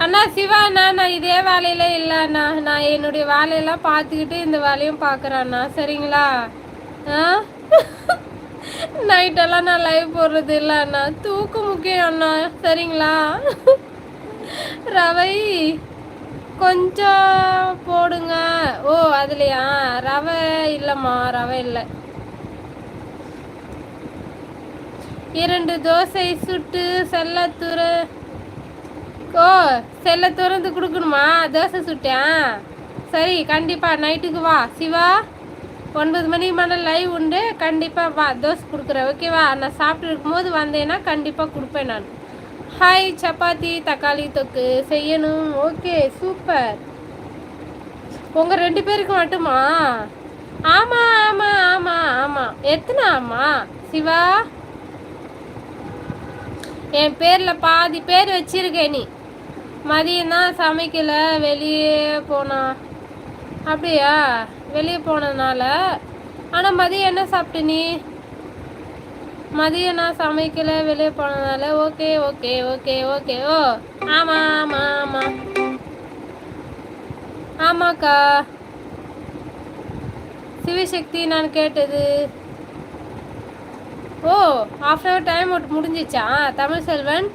A: அண்ணா சிவா அண்ணா, நான் இதே வேலையில இல்லைண்ணா, நான் என்னுடைய வேலையெல்லாம் பார்த்துக்கிட்டு இந்த வேலையும் பார்க்குறேண்ணா, சரிங்களா? நைட்டெல்லாம் நான் லைவ் போடுறது இல்லை அண்ணா, தூக்கம் முக்கியம் அண்ணா, சரிங்களா? ரவை கொஞ்சம் போடுங்க. ஓ அதுலையா? ரவை இல்லைம்மா, ரவை இல்லை. 2 தோசை சுட்டு செல்லத்துற. ஓ செல்ல துறந்து கொடுக்கணுமா? தோசை சுட்டேன். சரி கண்டிப்பாக நைட்டுக்கு வா சிவா. 9 மணி மேலே லைவ் உண்டு. கண்டிப்பாக வா, தோசை கொடுக்குறேன். ஓகேவா? நான் சாப்பிட்டு இருக்கும்போது வந்தேன்னா கண்டிப்பாக கொடுப்பேன் நான். ஹாய். சப்பாத்தி தக்காளி தொக்கு செய்யணும். Okay super. உங்கள் 2 பேருக்கு மட்டுமா? ஆமாம் ஆமாம் ஆமாம் ஆமாம். எத்தனை? ஆமாம் சிவா, என் பேரில் பாதி பேர் வச்சிருக்கேன். நீ மதியம் தான் சமைக்கல, வெளியே போனா. அப்படியா? வெளியே போனதுனால. ஆனால் மதியம் என்ன சாப்பிட்டு நீ? மதியம் நான் சமைக்கல, வெளியே போனதுனால. Okay okay okay okay. ஓ ஆமாம் ஆமாம் ஆமாம் ஆமாக்கா. சிவசக்தி நான் கேட்டது. ஓ ½ hour டைம் அவுட் முடிஞ்சிச்சா? தமிழ் செல்வன்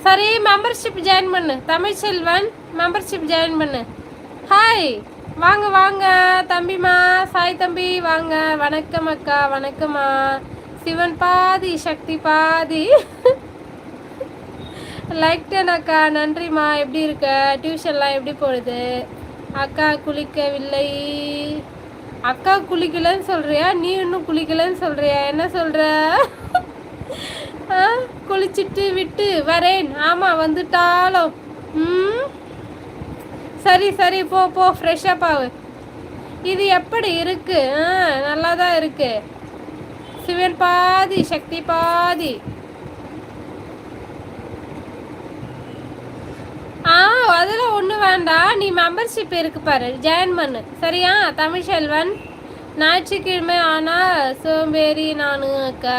A: சரி, மெம்பர்ஷிப் ஜாயின் பண்ணு. தமிழ் செல்வன் மெம்பர்ஷிப் ஜாயின் பண்ணு. ஹாய் வாங்க வாங்க தம்பிமா, சாய் தம்பி வாங்க. வணக்கம் அக்கா. வணக்கம்மா. சிவன் பாதி சக்தி பாதி. லைக் 10 அக்கா. நன்றிம்மா. எப்படி இருக்க? டியூஷன்லாம் எப்படி போகுது? அக்கா குளிக்கவில்லை. அக்கா குளிக்கலன்னு சொல்றியா? நீ இன்னும் குளிக்கலன்னு சொல்றியா? என்ன சொல்ற? குளிச்சுட்டு விட்டு வரேன். ஆமாம் வந்துட்டாலும். சரி சரி போ போ, ஃப்ரெஷ்ஷப் ஆகு. இது எப்படி இருக்கு? நல்லா தான் இருக்கு. சிவன் பாதி சக்தி பாதி. அதெல்லாம் ஒன்றும் வேண்டாம். நீ மெம்பர்ஷிப் இருக்கு பாரு, ஜாயின் பண்ணு. சரியா தமிழ் செல்வன்? ஞாயிற்றுக்கிழமை ஆனால் சோம்பேறி நான் அக்கா.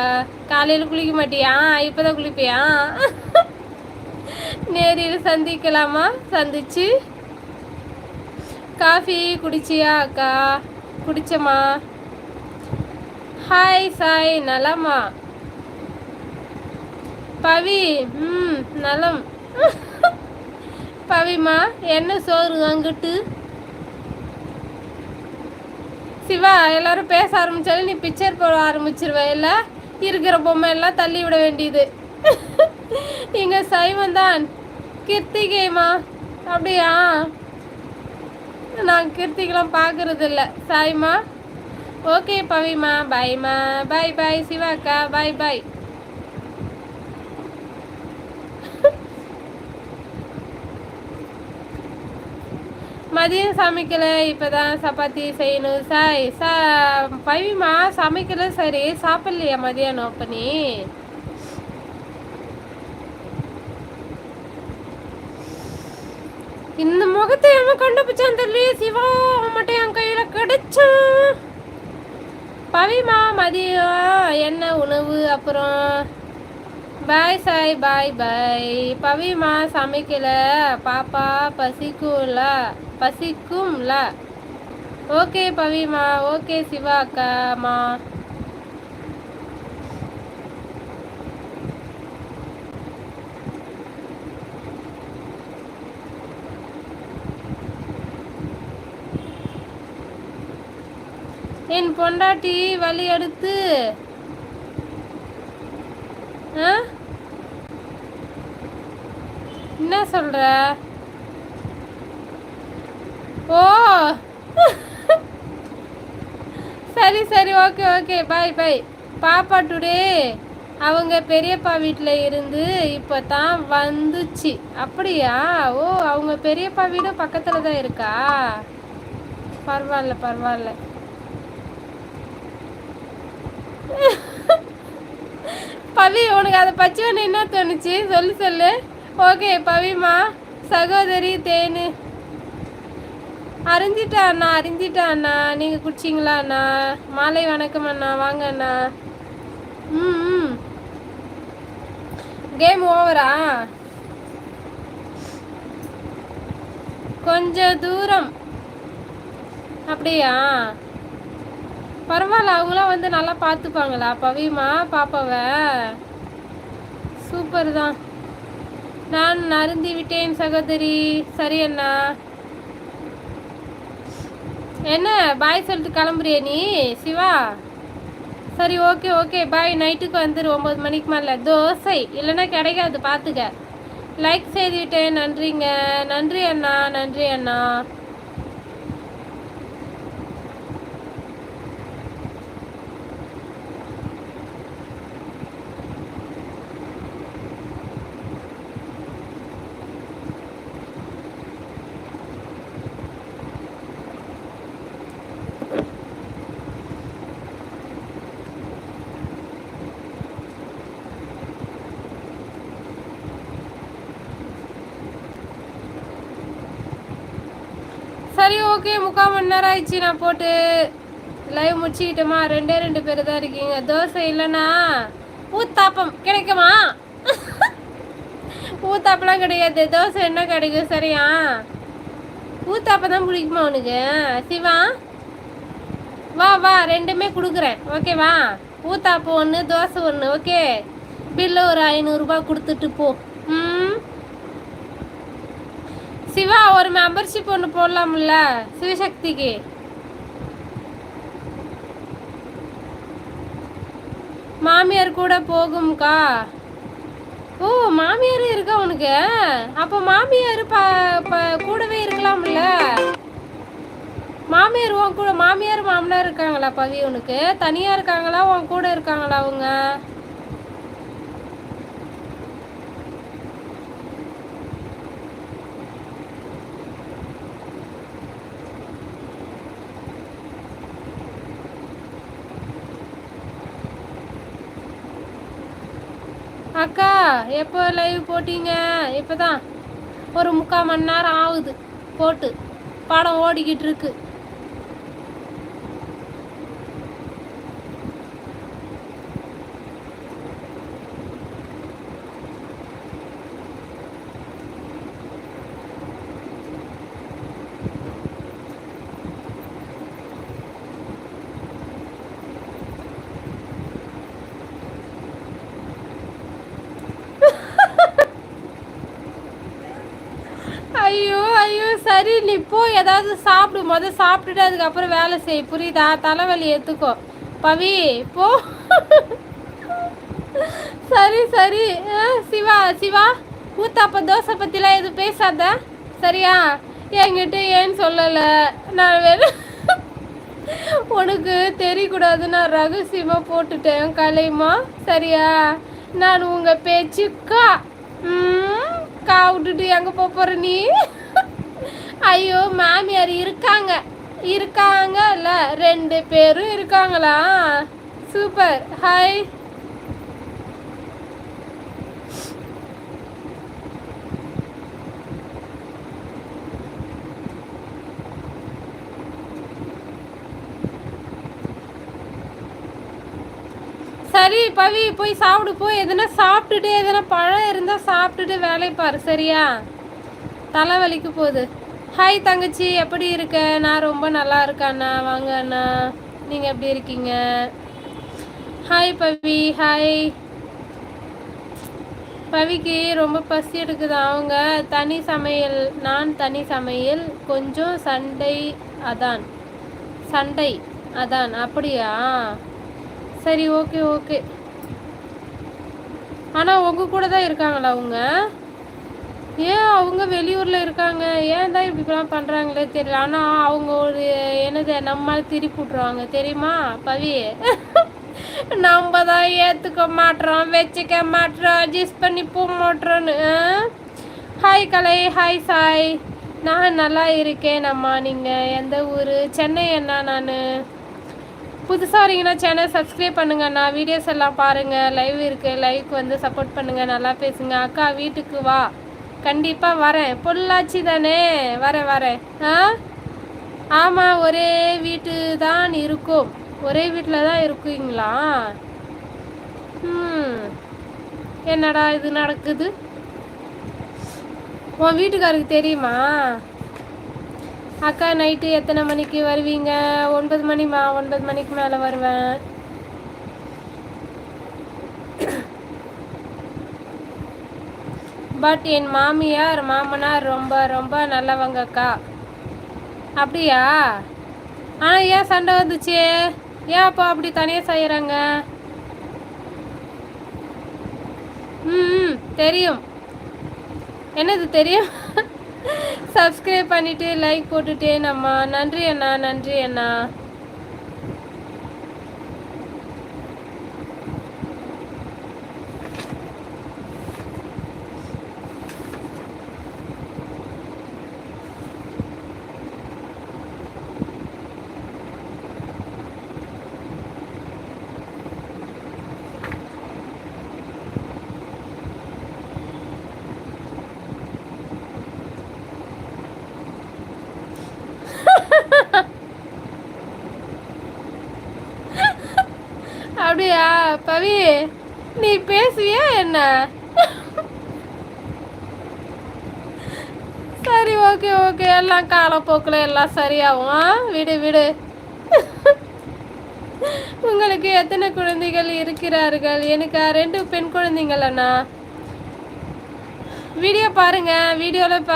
A: காலையில் குளிக்க மாட்டியா? இப்போதான் குளிப்பியா? நேரில் சந்திக்கலாமா? சந்திச்சு காஃபி குடிச்சியா அக்கா? குடிச்சம்மா. ஹாய் சாய். நலமா பவி? நலம். பவிமா என்ன சோறு அங்கிட்டு? சிவா எல்லாரும் பேச ஆரம்பிச்சாலும் நீ பிக்சர் போட ஆரம்பிச்சிருவ. இல்லை இருக்கிற பொம்மை எல்லாம் தள்ளி விட வேண்டியது. இங்க சைவன் தான். கிருத்திகைமா? அப்படியா? நான் கிருத்திகெல்லாம் பார்க்கறது இல்லை. சாய்மா ஓகே. பவிமா பாய்மா. பாய் பாய் சிவாக்கா. பாய் பாய். மதியம் சமைக்கல, இப்போதான் சப்பாத்தி செய்யணும். சாய் பவிமா சமைக்கல. சரி சாப்பிட்லையா மதியானம்? அப்போ நீ இந்த முகத்தை எவன் கண்டுபிடிச்சான் தெரியலையே. சிவா மட்டும் என் கையில கிடைச்சான். பவிமா மதியம் என்ன உணவு? அப்புறம் பாய் சாய். பாய் பாய். பவிமா சமைக்கல, பாப்பா பசிக்கும்ல. ஓகே பவிமா. ஓகே சிவா அக்காமா. என் பொண்டாட்டி வலி எடுத்து என்ன சொல்ற? ஓ சரி சரி ஓகே ஓகே. பாய் பாய். பாப்பா டுடே அவங்க பெரியப்பா வீட்டில் இருந்து இப்போ தான் வந்துச்சு. அப்படியா? ஓ அவங்க பெரியப்பா வீடு பக்கத்தில் தான் இருக்கா? பரவாயில்ல பரவாயில்ல. பவி உனக்கு அதை பச்சை என்ன தோணுச்சு? சொல்லு. ஓகே பவிமா. சகோதரி தேனு அறிஞ்சிட்டா அண்ணா. நீங்கள் குடிச்சிங்களா அண்ணா? மாலை வணக்கம் அண்ணா. வாங்க அண்ணா. கேம் ஓவரா? கொஞ்சம் தூரம். அப்படியா? பரவாயில்ல, அவங்களாம் வந்து நல்லா பார்த்துப்பாங்களா பவிமா பாப்பாவை? சூப்பர் தான். நான் நருந்தி விட்டேன் சகோதரி. சரி அண்ணா. என்ன பாய் சொல்லிட்டு கிளம்புறிய நீ சிவா? சரி, ஓகே ஓகே பாய். நைட்டுக்கு வந்துரு 9 மணிக்கு மேலே. தோசை இல்லைன்னா கிடைக்காது பார்த்துக்க. லைக் செய்து விட்டேன். நன்றிங்க. நன்றி அண்ணா, நன்றி அண்ணா. சரி, ஓகே. 3/4 மணி நேரம் ஆயிடுச்சு. நான் போட்டு லைவ் முடிச்சுக்கிட்டோமா? 2 பேர் தான் இருக்கீங்க. தோசை இல்லைண்ணா ஊத்தாப்பம் கிடைக்குமா? ஊத்தாப்பெல்லாம் கிடையாது. தோசை என்ன கிடைக்கும்? சரியா? ஊத்தாப்பம் தான் பிடிக்குமா உனக்கு சிவா? வா வா, 2மே கொடுக்குறேன். ஓகேவா? ஊத்தாப்பம் 1, தோசை 1. ஓகே, பில்லு ஒரு 500 கொடுத்துட்டு போ. ம், சிவா ஒரு மெம்பர்ஷிப் ஒன்று போடலாம்ல சிவசக்திக்கு? மாமியார் கூட போகும்க்கா. ஓ, மாமியார் இருக்கா உனக்கு? அப்போ மாமியார் கூடவே இருக்கலாம்ல. மாமியார் உன் கூட, மாமியார் மாமனார் இருக்காங்களா பவி உனக்கு? தனியாக இருக்காங்களா உன் கூட இருக்காங்களா அவங்க? அக்கா எப்போ லைவ் போட்டீங்க? இப்போ தான் ஒரு 3/4 மணி நேரம் ஆகுது போட்டு. படம் ஓடிக்கிட்டு இருக்கு. ஐயோ ஐயோ, சரி நீ போ, ஏதாவது சாப்பிடு. சாப்பிட்டுட்டு அதுக்கப்புறம் வேலை செய், புரியுதா? தலைவலி எடுத்துக்கோ பவி, போ. சரி சரி. சிவா சிவா, ஊத்தாப்ப தோசை பற்றிலாம் எதுவும் பேசாத சரியா? என்கிட்ட ஏன்னு சொல்லலை. நான் வேணும் உனக்கு தெரியக்கூடாது, நான் ரகசியமாக போட்டுட்டேன் கலைமா. சரியா? நான் உங்கள் பேச்சுக்கா கா விட்டுட்டு எங்கே போகிற நீ? ஐயோ, மாமியார் இருக்காங்க இல்லை, 2 பேரும் இருக்காங்களா? சூப்பர். ஹாய். சரி பவி, போய் சாப்பிடு. போய் எதுனா சாப்பிட்டுட்டு, எதனா பழம் இருந்தால் சாப்பிட்டுட்டு வேலையை பாரு. சரியா? தலைவலிக்கு போகுது. ஹாய் தங்கச்சி, எப்படி இருக்க? நான் ரொம்ப நல்லா இருக்கேன் அண்ணா. வாங்க அண்ணா, நீங்கள் எப்படி இருக்கீங்க? ஹாய் பவி. ஹாய். பவிக்கு ரொம்ப பசி எடுக்குது. அவங்க தனி சமையல், நான் தனி சமையல், கொஞ்சம் சண்டை அதான். அப்படியா? சரி, ஓகே ஓகே. ஆனால் உங்கள் கூட தான் இருக்காங்களா அவங்க? ஏன் அவங்க வெளியூரில் இருக்காங்க? ஏன் தான் இப்படிலாம் பண்ணுறாங்களே தெரியல. ஆனால் அவங்க ஒரு என்னது நம்மளால் திருப்பி விட்ருவாங்க தெரியுமா பவி? நம்ம தான் ஏற்றுக்க மாட்டோம், வச்சுக்க மாட்டோம், அட்ஜஸ்ட் பண்ணி போக மாட்டோன்னு. ஹாய் கலை. ஹாய் சாய். நான் நல்லா இருக்கேன் அம்மா. நீங்கள் எந்த ஊர்? சென்னை அண்ணா. நான் புதுசாக வரீங்கன்னா சேனல் சப்ஸ்கிரைப் பண்ணுங்கண்ணா. வீடியோஸ் எல்லாம் பாருங்கள். லைவ் இருக்குது, லைவுக்கு வந்து சப்போர்ட் பண்ணுங்கள். நல்லா பேசுங்க. அக்கா வீட்டுக்கு வா. கண்டிப்பாக வரேன். பொள்ளாச்சி தானே? வரேன். ஆமாம், ஒரே வீட்டு தான் இருக்கும். ஒரே வீட்டில் தான் இருக்குங்களா? என்னடா இது நடக்குது? உன் வீட்டுக்காருக்கு தெரியுமா? அக்கா நைட்டு எத்தனை மணிக்கு வருவீங்க? 9 மணிமா, 9 மணிக்கு மேலே வருவேன். பட் என் மாமியார் மாமனார் ரொம்ப ரொம்ப நல்லவங்கக்கா. அப்படியா? ஆனால் ஏன் சண்டை வந்துச்சு? ஏன் அப்போ அப்படி தனியாக செய்கிறாங்க? ம், தெரியும். என்னது தெரியும்? சப்ஸ்கிரைப் பண்ணிவிட்டு லைக் போட்டுட்டேனம்மா. நன்றி அண்ணா, நன்றி அண்ணா. அப்படியா பவி, நீ பேசுவியா என்ன? சரி, ஓகே ஓகே, எல்லாம் காலப்போக்கில் எல்லாம் சரியாகும். விடு விடு. உங்களுக்கு எத்தனை குழந்தைகள் இருக்கிறார்கள்? எனக்கு 2 பெண் குழந்தைங்கள் அண்ணா. வீடியோ பாருங்க, வீடியோவில்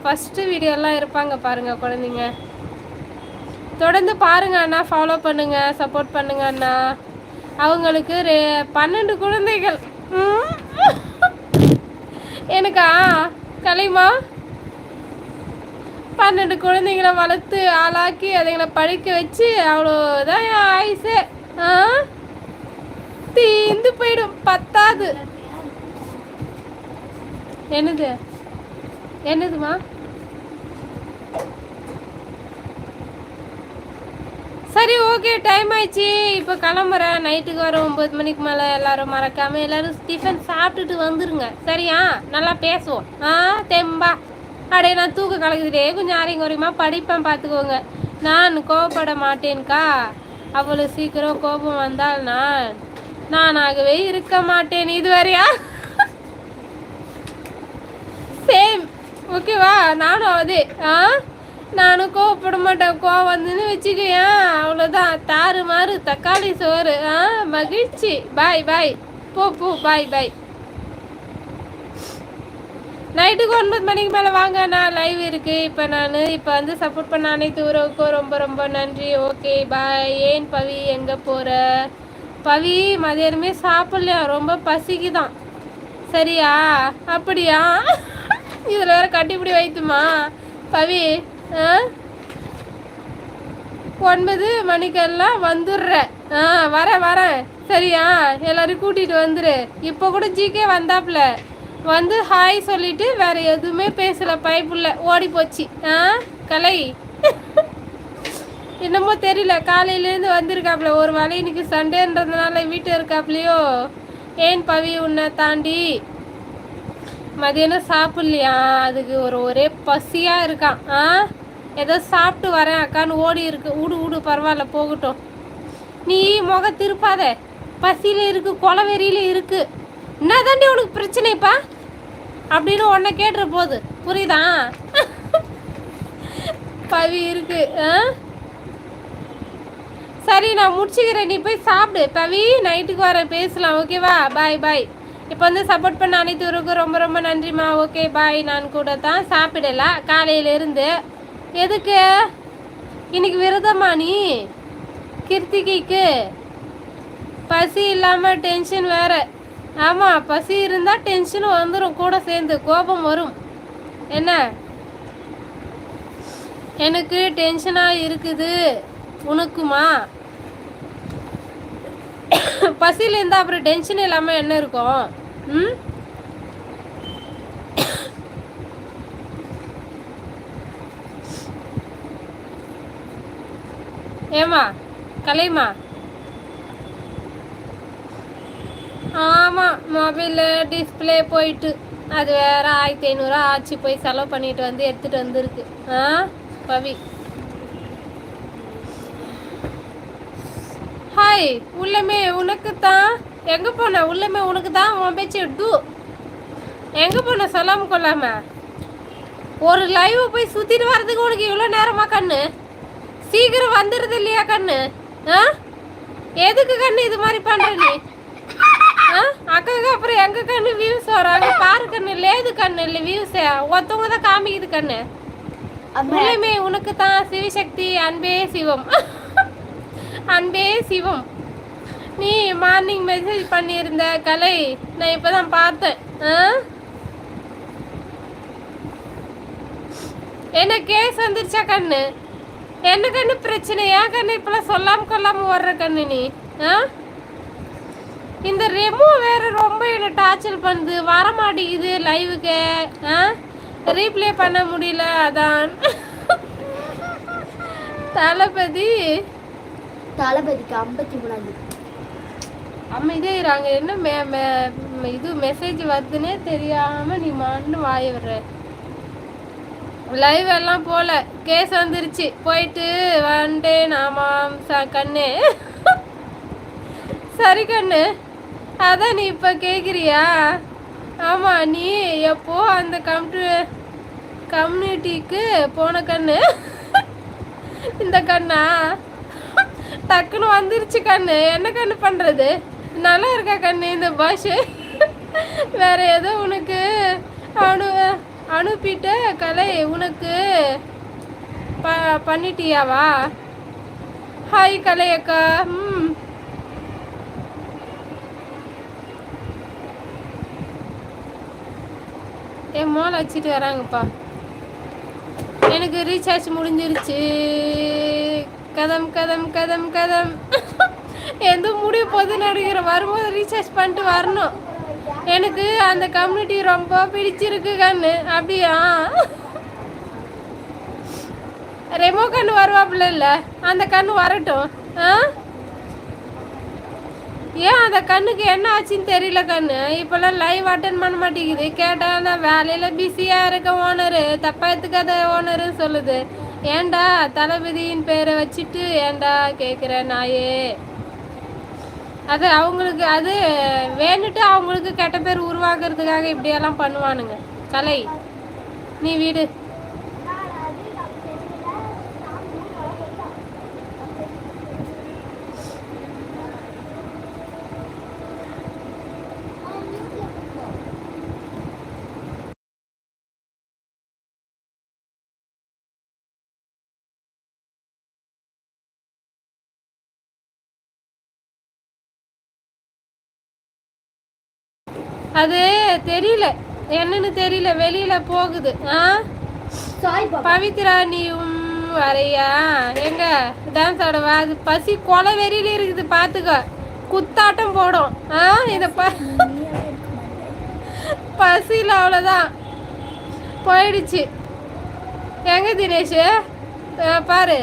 A: ஃபஸ்ட்டு வீடியோலாம் இருப்பாங்க பாருங்க குழந்தைங்க. தொடர்ந்து பாருங்க அண்ணா, ஃபாலோ பண்ணுங்க, சப்போர்ட் பண்ணுங்க அண்ணா. அவங்களுக்கு 12 குழந்தைகள். எனக்கா கலைமா 12 குழந்தைங்களை வளர்த்து ஆளாக்கி அதுங்களை படிக்க வச்சு அவ்வளோதான் என் ஆயுசே. தீந்து போயிடும், பத்தாது. என்னது என்னதுமா? சரி, ஓகே, டைம் ஆயிடுச்சு, இப்போ கிளம்புறேன். நைட்டுக்கு வர 9 மணிக்கு மேலே எல்லாரும் மறக்காமல் எல்லாரும் டிஃபன் சாப்பிட்டுட்டு வந்துருங்க. சரியா? நல்லா பேசுவோம். தெம்பா. அப்படியே நான் தூக்க கலக்குதுட்டே கொஞ்சம் ஆரையும் குறையுமா படிப்பேன், பார்த்துக்கோங்க. நான் கோவப்பட மாட்டேன்க்கா. அவ்வளோ சீக்கிரம் கோபம் வந்தால் நானாகவே இருக்க மாட்டேன். இதுவரையா? சேம், ஓகேவா? நானும் அதே. நானும் கோவப்பட மாட்டேன். கோவம் வந்துன்னு வச்சுக்கேன், அவ்வளோதான். தாறு மாறு தக்காளி சோறு. மகிழ்ச்சி. பாய் பாய். போ பாய் பாய். நைட்டுக்கு 9 மணிக்கு மேலே வாங்க, நான் லைவ் இருக்குது. இப்போ வந்து சப்போர்ட் பண்ண அனைத்து உறவுக்கும் ரொம்ப ரொம்ப நன்றி. Okay bye. ஏன் பவி எங்கே போகிற? பவி மதியானமே சாப்பிட்லையா, ரொம்ப பசிக்குதான். சரியா? அப்படியா? இதில் வேற கட்டிப்பிடி வைத்துமா பவி? 9 மணிக்கெல்லாம் வந்துடுறேன். வரேன். சரியா? எல்லாரும் கூட்டிகிட்டு வந்துரு. இப்போ கூட ஜிகே வந்தாப்புல வந்து ஹாய் சொல்லிட்டு வேற எதுவுமே பேசல. பைப்புள்ள ஓடி போச்சு. கலை என்னமோ தெரியல, காலையிலேருந்து வந்திருக்காப்புல. ஒரு வேலை இன்னைக்கு சண்டேன்றதுனால வீட்டு இருக்காப்புலையோ. ஏன் பவி உன்னை தாண்டி மதியானம் சாப்பிட்லையா? அதுக்கு ஒரே பசியாக இருக்கான். ஏதோ சாப்பிட்டு வரேன் அக்கான்னு ஓடி இருக்கு. ஊடு பரவாயில்ல, போகட்டும். நீ முகம் திருப்பாத, பசியில் இருக்கு, கொலவெறியில இருக்கு. என்ன தாண்டி உனக்கு பிரச்சனைப்பா அப்படின்னு உன்னை கேட்டுற போது, புரியுதா? பவி இருக்கு. சரி, நான் முடிச்சுக்கிறேன், நீ போய் சாப்பிடு பவி. நைட்டுக்கு வர பேசலாம், ஓகேவா? பாய் பாய். இப்போ வந்து சப்போர்ட் பண்ண அனைத்துவருக்கும் ரொம்ப ரொம்ப நன்றிம்மா. Okay bye. நான் கூட தான் சாப்பிடல காலையிலேருந்து. எதுக்கு இன்னைக்கு விரதமா நீ? கிருத்திகைக்கு பசி இல்லாமல் டென்ஷன் வேற. ஆமாம், பசி இருந்தால் டென்ஷனும் வந்துடும், கூட சேர்ந்து கோபம் வரும். என்ன? எனக்கு டென்ஷனாக இருக்குது, உனக்குமா? பசியில் இருந்தால் அப்புறம் டென்ஷன் இல்லாமல் என்ன இருக்கும்? ஏமா கலைமா? ஆமாம், மொபைலில் டிஸ்பிளே போயிட்டு அது வேற 1500 ஆச்சு. போய் செலவு பண்ணிட்டு வந்து எடுத்துகிட்டு வந்துருக்கு. பவி ஹாய். உள்ளமே உனக்கு தான். எங்கே போன? உள்ளமே உனக்கு தான். உன் பேச்சு டூ. எங்கே போன சொல்லாமல் கொள்ளாம? ஒரு லைவ் போய் சுத்திட்டு வர்றதுக்கு உனக்கு இவ்வளோ நேரமா கண்ணு? சீக்கிரம் வந்துடுது இல்லையா கண்ணு? எதுக்கு கண்ணு இது மாதிரி பண்ற நீ? அக்காக்கு அப்புறம் எங்க கண்ணு வியூஸ் வராங்க பாரு கண்ணு. லேது கண்ணு இல்லை வியூஸ் ஒருத்தவங்க தான் காமிக்குது கண்ணு. உள்ளமே உனக்கு தான் சிவசக்தி அன்பே சிவம். அன்பே சிவம். நீ மார்னிங் மெசேஜ் பண்ணியிருந்த கலை, நான் இப்பதான் பார்த்தேன். என்ன கேஸ் வந்துருச்சா கண்ணு? என்ன கண்ணு பிரச்சனையா கண்ணு? இப்பெல்லாம் சொல்லாம கொல்லாம வர்ற கண்ணு நீ. இந்த ரெமோ வேற ரொம்ப என்ன டார்ச்சர் பண்ணுது, வர மாட்டேங்குது லைவுக்கு. ரீப்ளே பண்ண முடியல. அதான் தளபதிக்கு 53 அமைதியே இருறாங்க. என்ன இது மெசேஜ் வருதுன்னே தெரியாம நீ மண்ணு வாய விடுற. லைவ் எல்லாம் போல கேஸ் வந்துருச்சு, போயிட்டு வந்துட்டேன். ஆமாம் கண்ணு. சரி கண்ணு, அதான் நீ இப்போ கேட்குறியா? ஆமாம், நீ எப்போ அந்த கம்யூனிட்டிக்கு போன கண்ணு? இந்த கண்ணா டக்குன்னு வந்துருச்சு கண்ணு. என்ன கண்ணு பண்ணுறது? நல்லா இருக்கா கண்ணு இந்த பாஷு? வேற ஏதோ உனக்கு அனுப்பிட்ட கலை உனக்கு பண்ணிட்டியாவா? ஹாய் கலை அக்கா. என் மோளை வச்சுட்டு வராங்கப்பா. எனக்கு ரீசார்ஜ் முடிஞ்சிருச்சு. கதம் கதம் கதம் கதம். எந்த முடிய போது நடிக்கிற வரும்போது ரீசார்ஜ் பண்ணிட்டு வரணும். எனக்கு அந்த கம்யூனிட்டி ரொம்ப பிடிச்சிருக்கு கண்ணு. அப்படியா? ரெமோ கண்ணு வருவாப்புல இல்ல, அந்த கண்ணு வரட்டும். ஏன் அந்த கண்ணுக்கு என்ன ஆச்சுன்னு தெரியல கண்ணு. இப்பெல்லாம் லைவ் அட்டன் பண்ண மாட்டேங்குது. கேட்டால் நான் வேலையில் பிஸியாக இருக்க ஓனரு, தப்பா எடுத்துக்காத ஓனருன்னு சொல்லுது. ஏண்டா தளபதியின் பேரை வச்சுட்டு ஏண்டா கேட்குற நாயே? அது அவங்களுக்கு அது வேணுட்டு அவங்களுக்கு கெட்ட பேர் உருவாக்குறதுக்காக இப்படியெல்லாம் பண்ணுவானுங்க. கலை நீ வீடு. அது தெரியல என்னன்னு தெரியல, வெளியில போகுது. பவித்ரா நீயும் வரையா? எங்க டான்ஸ் ஆடவா? அது பசி கொலை வெறியில இருக்குது பாத்துக்க. குத்தாட்டம் போடும். இத பசியில அவ்வளவுதான் போயிடுச்சு. எங்க தினேஷ் பாரு,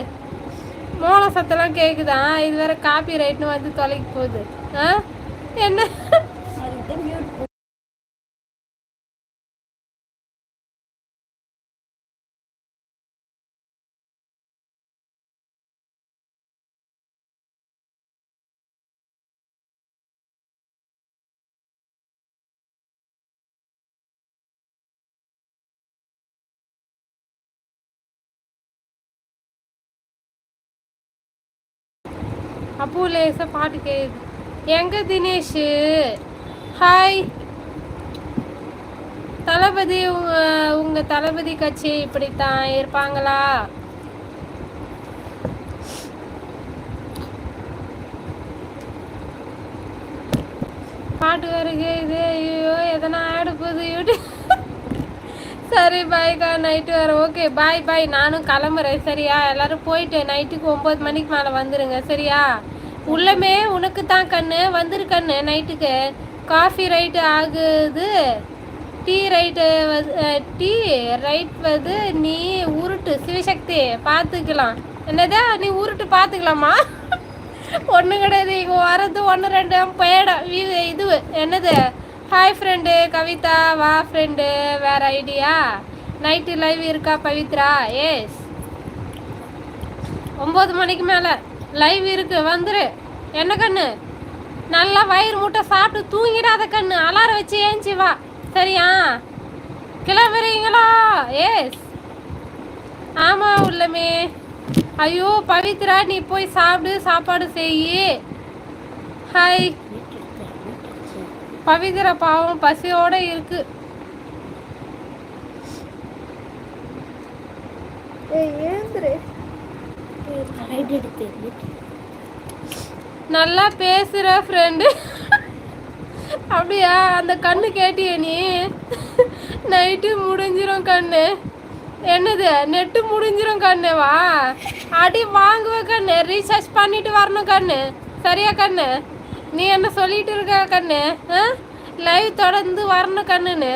A: மோள சத்தெல்லாம் கேக்குதான். இது வேற காப்பி ரைட்னு வந்து தொலைக்கு போகுது. என்ன அப்போ லேசா பாட்டு கேக்குது. எங்க தினேஷ்? ஹாய் தளபதி. உங்க தளபதி கட்சி இப்படித்தான் இருப்பாங்களா? பாட்டு வருது. இது ஐயோ எதனா ஆடு போகுது யூடியூப். சரி பாய்க்கா, நைட்டு வர. ஓகே பாய் பாய். நானும் கிளம்புறேன் சரியா? எல்லாரும் போயிட்டு நைட்டுக்கு 9 மணிக்கு மேலே வந்துடுங்க சரியா? உள்ளமே உனக்கு தான் கண்ணு வந்துரு கண்ணு. நைட்டுக்கு காஃபி ரைட்டு ஆகுது, டீ ரைட்டு டீ ரைட் வந்து நீ உருட்டு. சிவசக்தி பார்த்துக்கலாம். என்னதா நீ உருட்டு பார்த்துக்கலாமா? ஒன்று கிடையாது, இங்கே வரது 1 2 போயிடும். இது என்னது? ஹாய் ஃப்ரெண்டு கவிதா, வா ஃப்ரெண்டு. வேற ஐடியா? நைட்டு லைவ் இருக்கா பவித்ரா? எஸ் 9 மணிக்கு மேலே லைவ் இருக்கு, வந்துரு. என்ன கண்ணு? நல்லா வயிறு முட்டை சாப்பிட்டு தூங்கிடாத கண்ணு. அலாரம் வச்சு ஏஞ்சி வா சரியா? கிளம்புறீங்களா? எஸ் ஆமா உள்ளமே. ஐயோ பவித்ரா நீ போய் சாப்பிடு, சாப்பாடு செய். ஹாய் பவித்ரா பாவம் பசியோட இருக்கு. நல்லா பேசுற ஃப்ரெண்டு. அப்படியா? அந்த கண்ணு கேட்டிய நீ? நைட்டு முடிஞ்சிரும் கண்ணு. என்னது நெட்டு முடிஞ்சிரும் கண்ணுவா? அடி வாங்குவ கண்ணு. ரீசார்ஜ் பண்ணிட்டு வரணும் கண்ணு. சரியா கண்ணு? நீ என்ன சொல்லிட்டு இருக்க கண்ணு? லைவ் தொடர்ந்து வரணும் கண்ணுன்னு.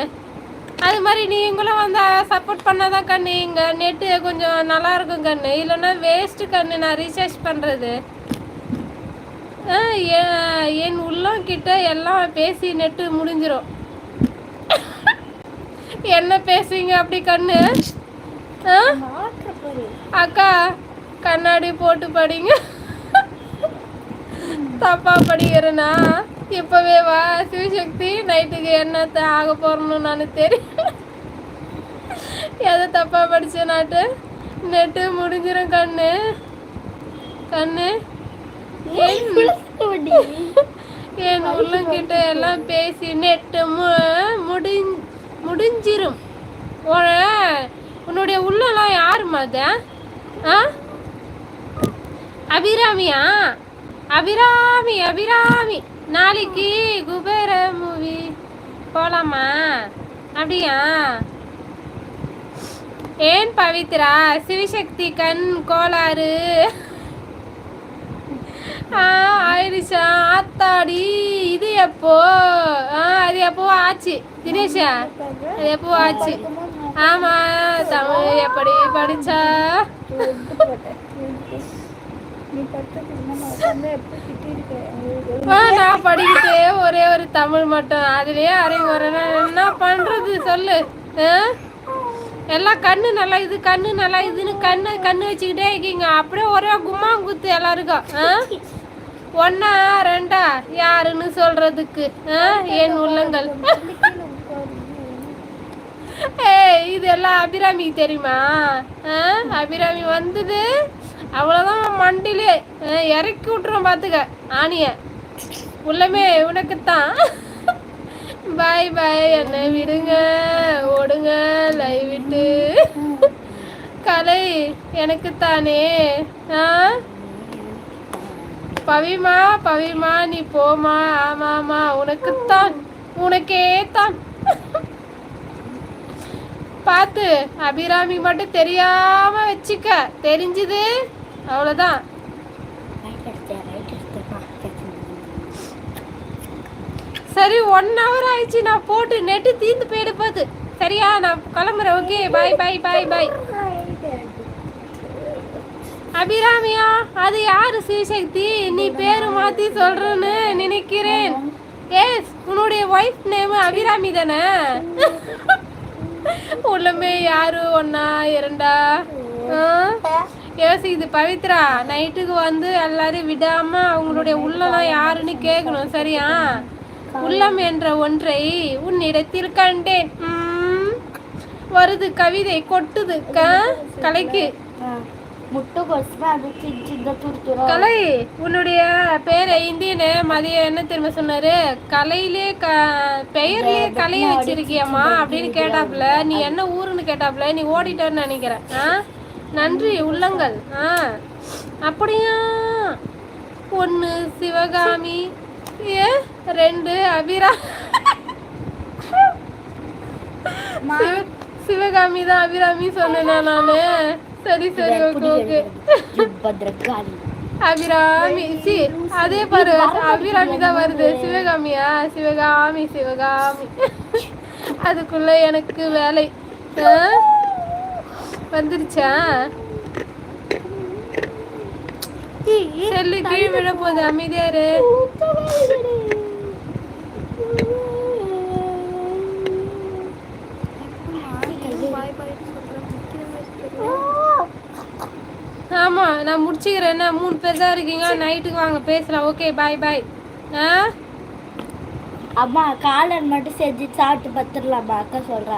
A: அது மாதிரி நீங்களும் வந்து சப்போர்ட் பண்ணாதான் கண்ணு இங்கே நெட்டு கொஞ்சம் நல்லா இருக்கும் கண்ணு. இல்லைன்னா வேஸ்ட்டு கண்ணு நான் ரீசார்ஜ் பண்ணுறது. என் உள்ளம் கிட்ட எல்லாம் பேசி நெட்டு முடிஞ்சிடும். என்ன பேசுவீங்க அப்படி கண்ணு? அக்கா கண்ணாடி போட்டு படிங்க. தப்பா படிக்கிறேன்னா இப்பவே வா சிவசக்தி. நைட்டுக்கு என்னத்த ஆக போறேன்னு நான் தெரியும். எதை தப்பா படிச்ச நாட்டு நெட்டு முடிஞ்சிடும் கண்ணு. கண்ணு என் உள்ளங்கிட்ட எல்லாம் பேசி நெட்டு முடிஞ்சிரும். உன்னுடைய உள்ளலாம் யாருமா அது? அபிராமியா? அபிராமி அபிராமி நாளைக்கு குபேர மூவி போலாமா? அப்படியா? ஏன் பவித்ரா சிவசக்தி கண் கோளாறு ஆயிடுச்சா? ஆத்தாடி இது எப்போ? அது எப்போ ஆச்சு தினேஷா? அது எப்போ ஆச்சு? ஆமா தமிழ் எப்படி படிச்சா? நான் படிக்கிட்டே ஒரே ஒரு தமிழ் மட்டும் அதுலயே அறிவுறேன். என்ன பண்றது சொல்லு? எல்லாம் கண்ணு நல்லா இது கண்ணு நல்லா இதுன்னு கண்ணு வச்சுக்கிட்டே இருக்கீங்க. அப்படியே ஒரே கும்மாங்குத்து எல்லாருக்கும். ஒன்னா ரெண்டா யாருன்னு சொல்றதுக்கு என் உள்ளங்கள். இதெல்லாம் அபிராமிக்கு தெரியுமா? அபிராமி வந்தது அவ்வளோதான் மண்டிலே இறக்கி விட்டுரும் பார்த்துக்க ஆணிய. உள்ளமே உனக்குத்தான். பாய் பாய். என்ன விடுங்க ஓடுங்க லைவ் விட்டு. கலை எனக்குத்தானே. பவிமா பவிமா நீ போமா. ஆமாமா உனக்குத்தான், உனக்கே தான். பார்த்து அபிராமி மட்டும் தெரியாம வச்சுக்க. தெரிஞ்சுது அவ்வளோதான். சரி 1 hour ஆயிடுச்சு. நான் போட்டு நெட்டு தீர்ந்து போயிடு போகுது. சரியா? நான் கிளம்புறேன். ஓகே பாய் பாய் பாய் பாய். அபிராமியா? அது யாரு சிவசக்தி? நீ பேரு மாத்தி சொல்றேன்னு நினைக்கிறேன். எஸ் உன்னுடைய ஒய்ஃப் நேம் அபிராமி தானே? உள்ளமே யாரு? 1 2 யோசிக்குது. பவித்ரா நைட்டுக்கு வந்து எல்லாரும் விடாம அவங்களுடைய உள்ளலாம் யாருன்னு கேட்கணும். சரியா? உள்ளம் என்ற ஒன்றை உன்னிடத்தில் கண்டேன். வருது கவிதை கொட்டுது கலைக்கு. கலை உன்னுடைய பேரை இந்தியனு மதியம் என்ன தெரியுமா சொன்னாரு? கலையிலே பெயர்லயே கலையை வச்சிருக்கியம்மா அப்படின்னு கேட்டாப்புல. நீ என்ன ஊருன்னு கேட்டாப்புல. நீ ஓடிட்டன்னு நினைக்கிறேன். நன்றி உள்ளங்கள். அப்படியா? 1 சிவகாமி 2 அபிரா. சிவகாமி தான் அபிராமி சொன்னேன் நானு. சரி சரி ஓகே ஓகே. அபிராமி சி அதே பாரு அபிராமி தான் வருது. சிவகாமியா? சிவகாமி சிவகாமி. அதுக்குள்ள எனக்கு வேலை வந்துருச்சா? செல்லு கீழ் விழ போகுது. அமைதியாரு. ஆமா நான் முடிச்சுக்கிறேன். என்ன 3 பேர் தான் இருக்கீங்க. நைட்டுக்கு வாங்க பேசலாம். ஓகே பாய் பாய்.
B: அம்மா காலர் மட்டும் செஞ்சு சாப்பிட்டு பத்துடலாமா? அக்கா சொல்றேன்.